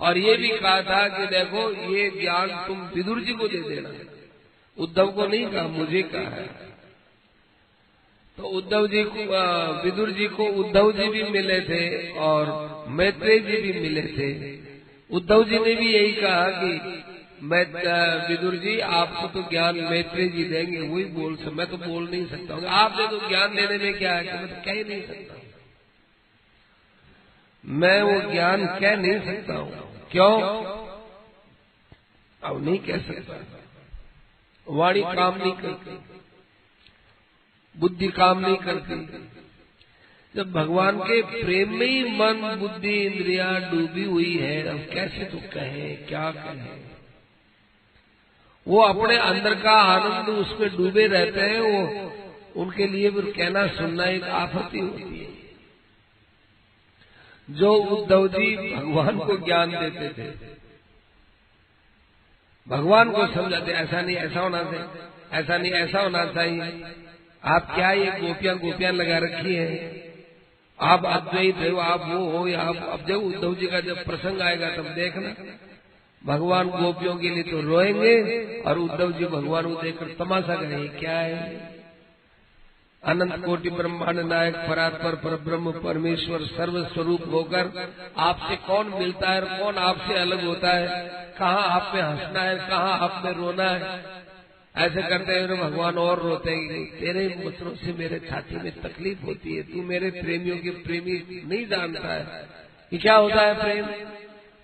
और ये भी कहा था कि देखो ये ज्ञान तुम विदुर जी को दे देना, उद्धव को नहीं कहा, मुझे कहा है। तो उद्धव जी को, विदुर जी को उद्धव जी भी मिले थे और मैत्रेय जी भी मिले थे। उद्धव जी ने भी यही कहा कि मैं विदुर जी आपको तो ज्ञान मैत्रेय जी देंगे, वही बोल सकता, मैं तो बोल नहीं सकता हूँ। आप दे तो ज्ञान देने में क्या है, मैं तो कह ही नहीं सकता, मैं वो ज्ञान कह नहीं सकता हूँ। क्यों? अब नहीं कह सकता, वाणी काम नहीं करती, बुद्धि काम नहीं करती। जब भगवान के प्रेम में ही मन बुद्धि इंद्रियां डूबी हुई है, अब कैसे तो कहें, क्या कहें। वो अपने अंदर का आनंद उसमें डूबे रहते हैं, वो उनके लिए फिर कहना सुनना एक आपत्ति होती है। जो उद्धव जी भगवान को ज्ञान देते थे, भगवान को समझाते, ऐसा नहीं ऐसा होना चाहिए, ऐसा नहीं ऐसा होना चाहिए, आप क्या ये गोपियां लगा रखी है, आप अद्वैत हो, आप वो हो, या आप। अब जब उद्धव जी का जब प्रसंग आएगा तब देखना, भगवान गोपियों के लिए तो रोएंगे और उद्धव जी भगवान को देखकर तमाशा करेंगे, क्या है अनंत कोटि ब्रह्मांड नायक परात्पर पर ब्रह्म परमेश्वर सर्व स्वरूप होकर आपसे कौन मिलता है और कौन आपसे अलग होता है, कहाँ आप में हंसना है, कहाँ आप में रोना है। ऐसे करते हुए भगवान और रोते हैं, तेरे वचनों से मेरे छाती में तकलीफ होती है, तू मेरे प्रेमियों के प्रेमी नहीं जानता है कि क्या होता है प्रेम,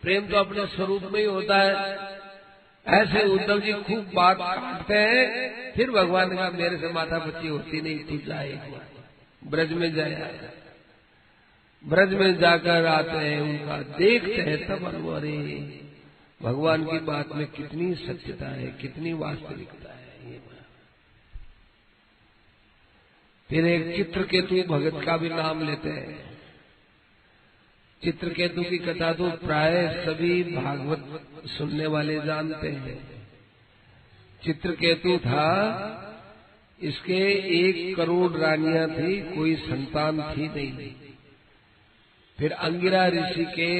प्रेम तो अपने स्वरूप में ही होता है। ऐसे उद्धव जी खूब बात काटते हैं, फिर भगवान का मेरे से माथा पच्ची होती नहीं, तू जाए ब्रज में जाए। ब्रज में जाकर आते हैं, उनका देखते हैं, तब अरे भगवान की बात में कितनी सत्यता है, कितनी वास्तविकता है। ये फिर एक चित्रकेतु भगत का भी नाम लेते हैं। चित्रकेतु की कथा तो प्राय सभी भागवत सुनने वाले जानते हैं। चित्रकेतु था, इसके 1 करोड़ रानियां थी, कोई संतान थी नहीं। फिर अंगिरा ऋषि के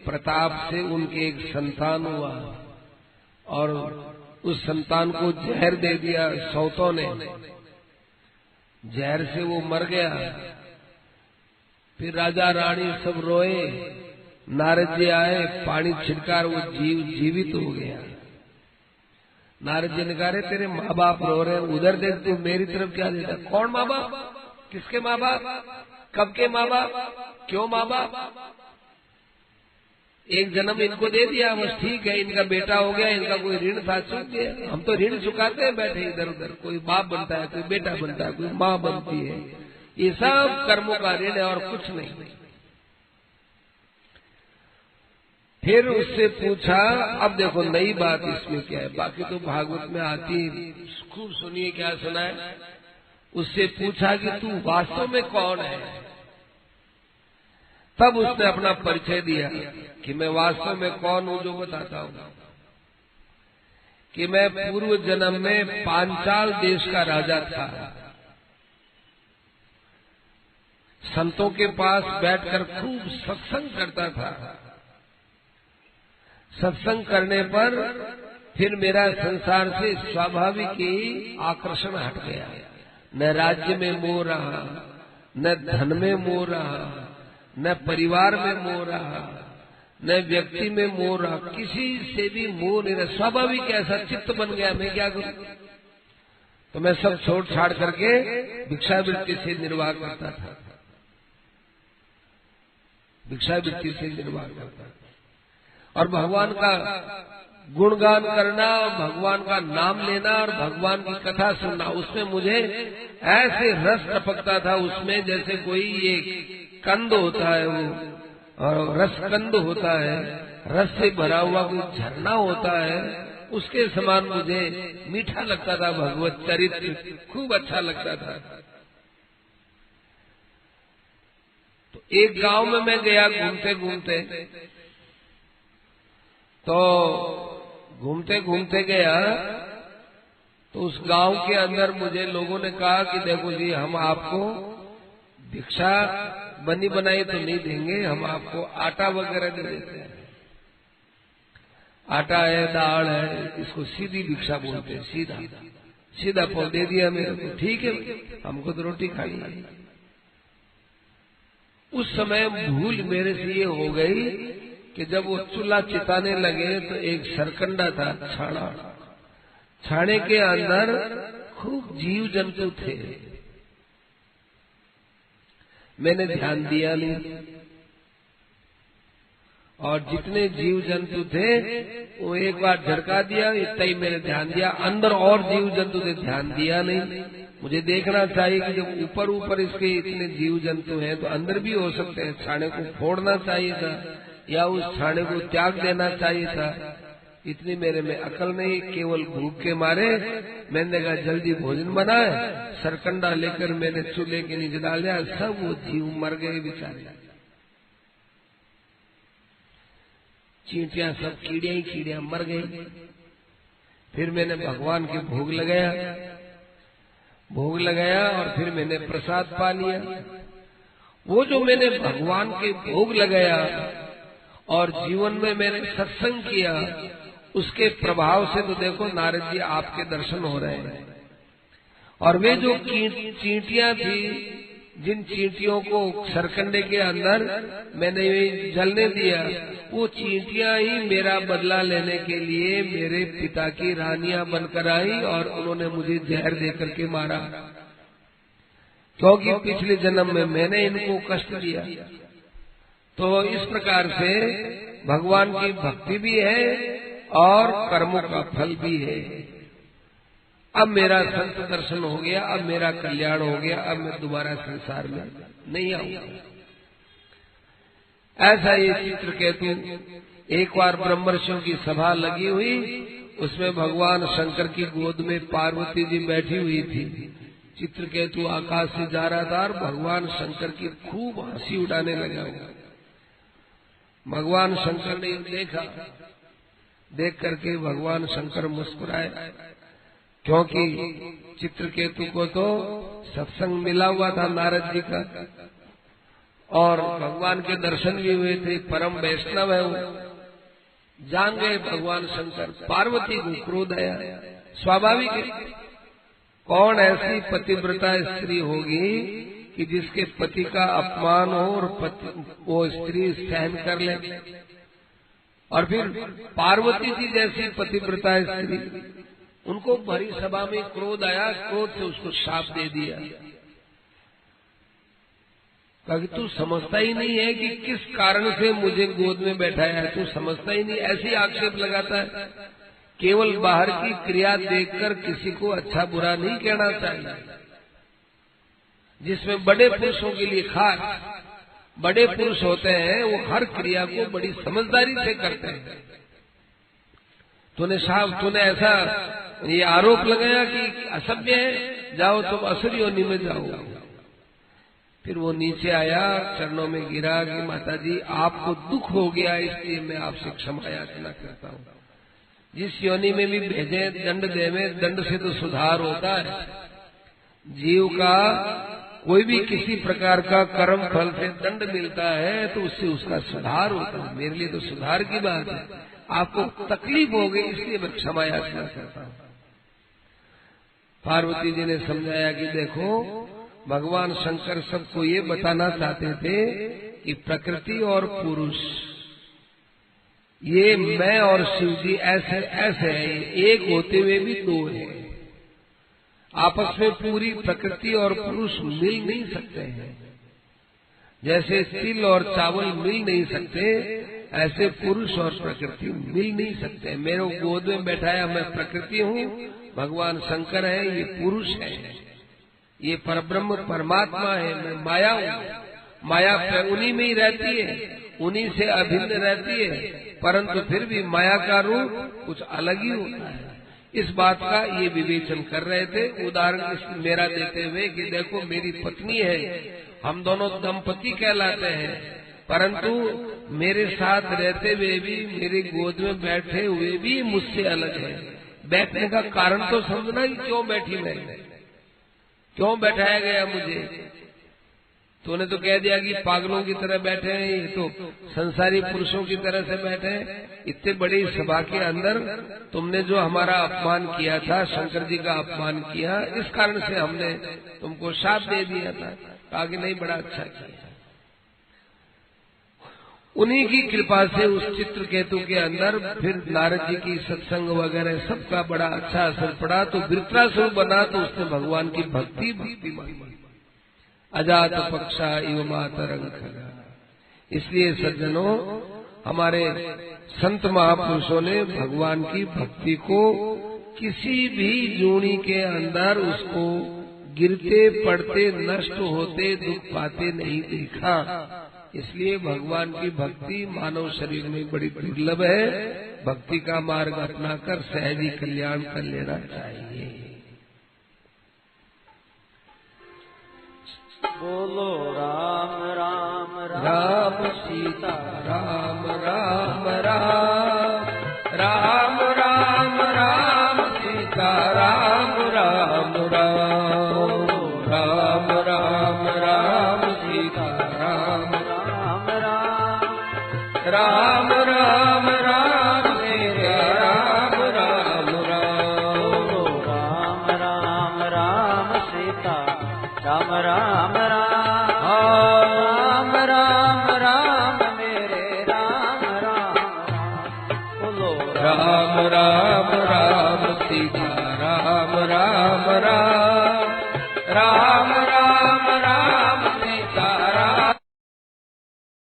प्रताप से उनके एक संतान हुआ और उस संतान को जहर दे दिया सौतों ने, जहर से वो मर गया। फिर राजा रानी सब रोए, नारद जी आए, पानी छिड़कार वो जीवित हो गया। नारद जी ने कहा, तेरे माँ बाप रो रहे हैं, उधर देख, तू मेरी तरफ क्या देता। कौन माँ बाप, किसके माँ बाप, कब के माँ बाप, क्यों माँ बाप, एक जन्म इनको दे दिया, बस ठीक है, इनका बेटा हो गया, इनका कोई ऋण था चुक गया। हम तो ऋण चुकाते हैं बैठे इधर उधर, कोई बाप बनता है, कोई बेटा बनता है, कोई माँ बनती है, ये सब कर्मों का ऋण है और कुछ नहीं। फिर उससे पूछा, अब देखो नई बात इसमें क्या है, बाकी तो भागवत में आती, खूब सुनिए क्या सुना है। उससे पूछा कि तू वास्तव में कौन है। तब उसने अपना परिचय दिया कि मैं वास्तव में कौन हूं, जो बताता हूं कि मैं पूर्व जन्म में पांचाल देश का राजा था। संतों के पास बैठकर खूब सत्संग करता था। सत्संग करने पर फिर मेरा संसार से स्वाभाविक ही आकर्षण हट गया। न राज्य में मोह रहा, न धन में मोह रहा, न परिवार में मोह रहा, न व्यक्ति में मोह रहा, किसी से भी मोह नहीं रहा। स्वाभाविक ऐसा चित्त बन गया, मैं क्या करूं। तो मैं सब छोड़ छाड़ करके भिक्षावृत्ति से निर्वाह करता था, भिक्षावृत्ति से निर्वाह करता था। और भगवान का गुणगान करना और भगवान का नाम लेना और भगवान की कथा सुनना, उसमें मुझे ऐसे रस टपकता था उसमें, जैसे कोई ये कंद होता है वो, और रस कंद होता है, रस से भरा हुआ कोई झरना होता है, उसके समान मुझे मीठा लगता था भगवत चरित्र, खूब अच्छा लगता था। तो एक गांव में मैं गया घूमते घूमते, तो घूमते घूमते गया तो उस गांव के अंदर मुझे लोगों ने कहा कि देखो जी, हम आपको भिक्षा बनी बनाई तो नहीं देंगे, हम आपको आटा वगैरह दे देते हैं। आटा है, दाल है, इसको सीधी भिक्षा बोलते हैं। सीधा सीधा पाव दे दिया मेरे को, ठीक है, हमको तो रोटी खानी है। उस समय भूल मेरे से ये हो गई कि जब वो चूल्हा चिताने लगे तो एक सरकंडा था, छाना, छाने के अंदर खूब जीव जंतु थे। मैंने ध्यान दिया नहीं, और जितने जीव जंतु थे वो एक बार झटका दिया, इतना ही मैंने ध्यान दिया। अंदर और जीव जंतु ने ध्यान दिया नहीं। मुझे देखना चाहिए कि जब ऊपर ऊपर इसके इतने जीव जंतु हैं तो अंदर भी हो सकते हैं। छाने को फोड़ना चाहिए था या उस छाने को त्याग देना चाहिए था। इतनी मेरे में अकल नहीं, केवल भूख के मारे मैंने कहा जल्दी भोजन बनाए। सरकंडा लेकर मैंने चूल्हे के नीचे डाल दिया, सब वो जीव मर गए बेचारे। चींटियां सब कीड़ियां ही कीड़ियां मर गई। फिर मैंने भगवान के भोग लगाया और फिर मैंने प्रसाद पा लिया। वो जो मैंने भगवान के भोग लगाया और जीवन में मैंने सत्संग किया, उसके प्रभाव से तो देखो नारद जी आपके दर्शन हो रहे हैं। और वे जो चींटियां थी, जिन चींटियों को सरकंडे के अंदर मैंने जलने दिया, वो चींटियां ही मेरा बदला लेने के लिए मेरे पिता की रानियां बनकर आई और उन्होंने मुझे जहर देकर के मारा, क्योंकि पिछले जन्म में मैंने इनको कष्ट दिया। तो इस प्रकार से भगवान की भक्ति भी है और कर्मों का फल भी है। अब मेरा संत दर्शन हो गया, अब मेरा कल्याण हो गया, अब मैं दोबारा संसार में नहीं आऊंगा। ऐसा ये चित्रकेतु, एक बार ब्रह्मर्षियों की सभा लगी हुई, उसमें भगवान शंकर की गोद में पार्वती जी बैठी हुई थी। चित्रकेतु आकाश से जा रहा था और भगवान शंकर की खूब हंसी उड़ाने लगा। भगवान शंकर ने देखा, देख करके भगवान शंकर मुस्कुराए, क्योंकि चित्रकेतु को तो सत्संग मिला हुआ था नारद जी का और भगवान के दर्शन भी हुए थे। परम वैष्णव है वो। जान गए भगवान शंकर। पार्वती को क्रोध आया, स्वाभाविक है। कौन ऐसी पतिव्रता स्त्री होगी कि जिसके पति का अपमान हो और वो स्त्री सहन कर ले। और फिर पार्वती जी जैसी पतिव्रता स्त्री, उनको भरी सभा में क्रोध आया। क्रोध से उसको शाप दे दिया, कहा कि तू समझता ही नहीं है कि किस कारण से मुझे गोद में बैठाया है, तू समझता ही नहीं। ऐसी आक्षेप लगाता है। केवल बाहर की क्रिया देखकर किसी को अच्छा बुरा नहीं कहना चाहिए। जिसमें बड़े पुरुषों के लिए खास बड़े पुरुष होते हैं, वो हर क्रिया को बड़ी समझदारी से करते हैं। तूने ऐसा ये आरोप लगाया कि असभ्य है, जाओ तुम असुर योनि में जाओ। फिर वो नीचे आया, चरणों में गिरा कि माता जी आपको दुख हो गया, इसलिए मैं आपसे क्षमा याचना करता हूँ। जिस योनि में भी भेजे दंड देवे, दंड से तो सुधार होता है। जीव का कोई भी किसी प्रकार का कर्म फल से दंड मिलता है तो उससे उसका सुधार होता है। मेरे लिए तो सुधार की बात है। आपको तकलीफ हो गई, इसलिए मैं क्षमा याचना करता हूँ। पार्वती जी ने समझाया कि देखो, भगवान शंकर सबको ये बताना चाहते थे कि प्रकृति और पुरुष, ये मैं और शिव जी ऐसे ऐसे हैं, एक होते हुए भी दो हैं। आपस में पूरी प्रकृति और पुरुष मिल नहीं सकते हैं। जैसे तिल और चावल मिल नहीं सकते, ऐसे पुरुष और प्रकृति मिल नहीं सकते। मेरे गोद में बैठाया मैं प्रकृति हूँ, भगवान शंकर है, ये पुरुष है, ये परब्रह्म परमात्मा है, मैं माया हूँ। माया उन्हीं में ही रहती है, उन्हीं से अभिन्न रहती है, परंतु फिर भी माया का रूप कुछ अलग ही होता है। इस बात का ये विवेचन कर रहे थे। उदाहरण मेरा देते हुए कि देखो मेरी पत्नी है, हम दोनों दंपति कहलाते हैं, परंतु मेरे साथ रहते हुए भी, मेरी गोद में बैठे हुए भी मुझसे अलग है। बैठने का कारण तो समझना कि क्यों बैठी मैं, क्यों बैठाया गया मुझे। तूने तो कह दिया कि पागलों की तरह बैठे हैं, ये तो संसारी पुरुषों की तरह से बैठे हैं। इतने बड़ी सभा के अंदर तुमने जो हमारा अपमान किया था, शंकर जी का अपमान किया, इस कारण से हमने तुमको शाप दे दिया था। कहा कि नहीं, बड़ा अच्छा किया। उन्हीं की कृपा से उस चित्रकेतु के अंदर फिर नारद जी की सत्संग वगैरह सबका बड़ा अच्छा असर पड़ा। तो वृत्रासुर बना तो उसने भगवान की भक्ति मानी। अजात पक्षा इव मातरंग खगा। इसलिए सज्जनों, हमारे संत महापुरुषों ने भगवान की भक्ति को किसी भी जूनी के अंदर उसको गिरते पड़ते नष्ट होते दुख पाते नहीं देखा। इसलिए भगवान की भक्ति मानव शरीर में बड़ी दुर्लभ है। भक्ति का मार्ग अपनाकर सहजी कल्याण कर लेना चाहिए। बोलो राम राम राम सीता राम राम राम राम राम राम सीता राम राम राम राम राम राम सीता राम राम राम राम राम राम सीता राम राम राम राम राम राम सीता राम राम राम राम मेरे राम राम। बोलो राम राम राम सीता राम राम राम राम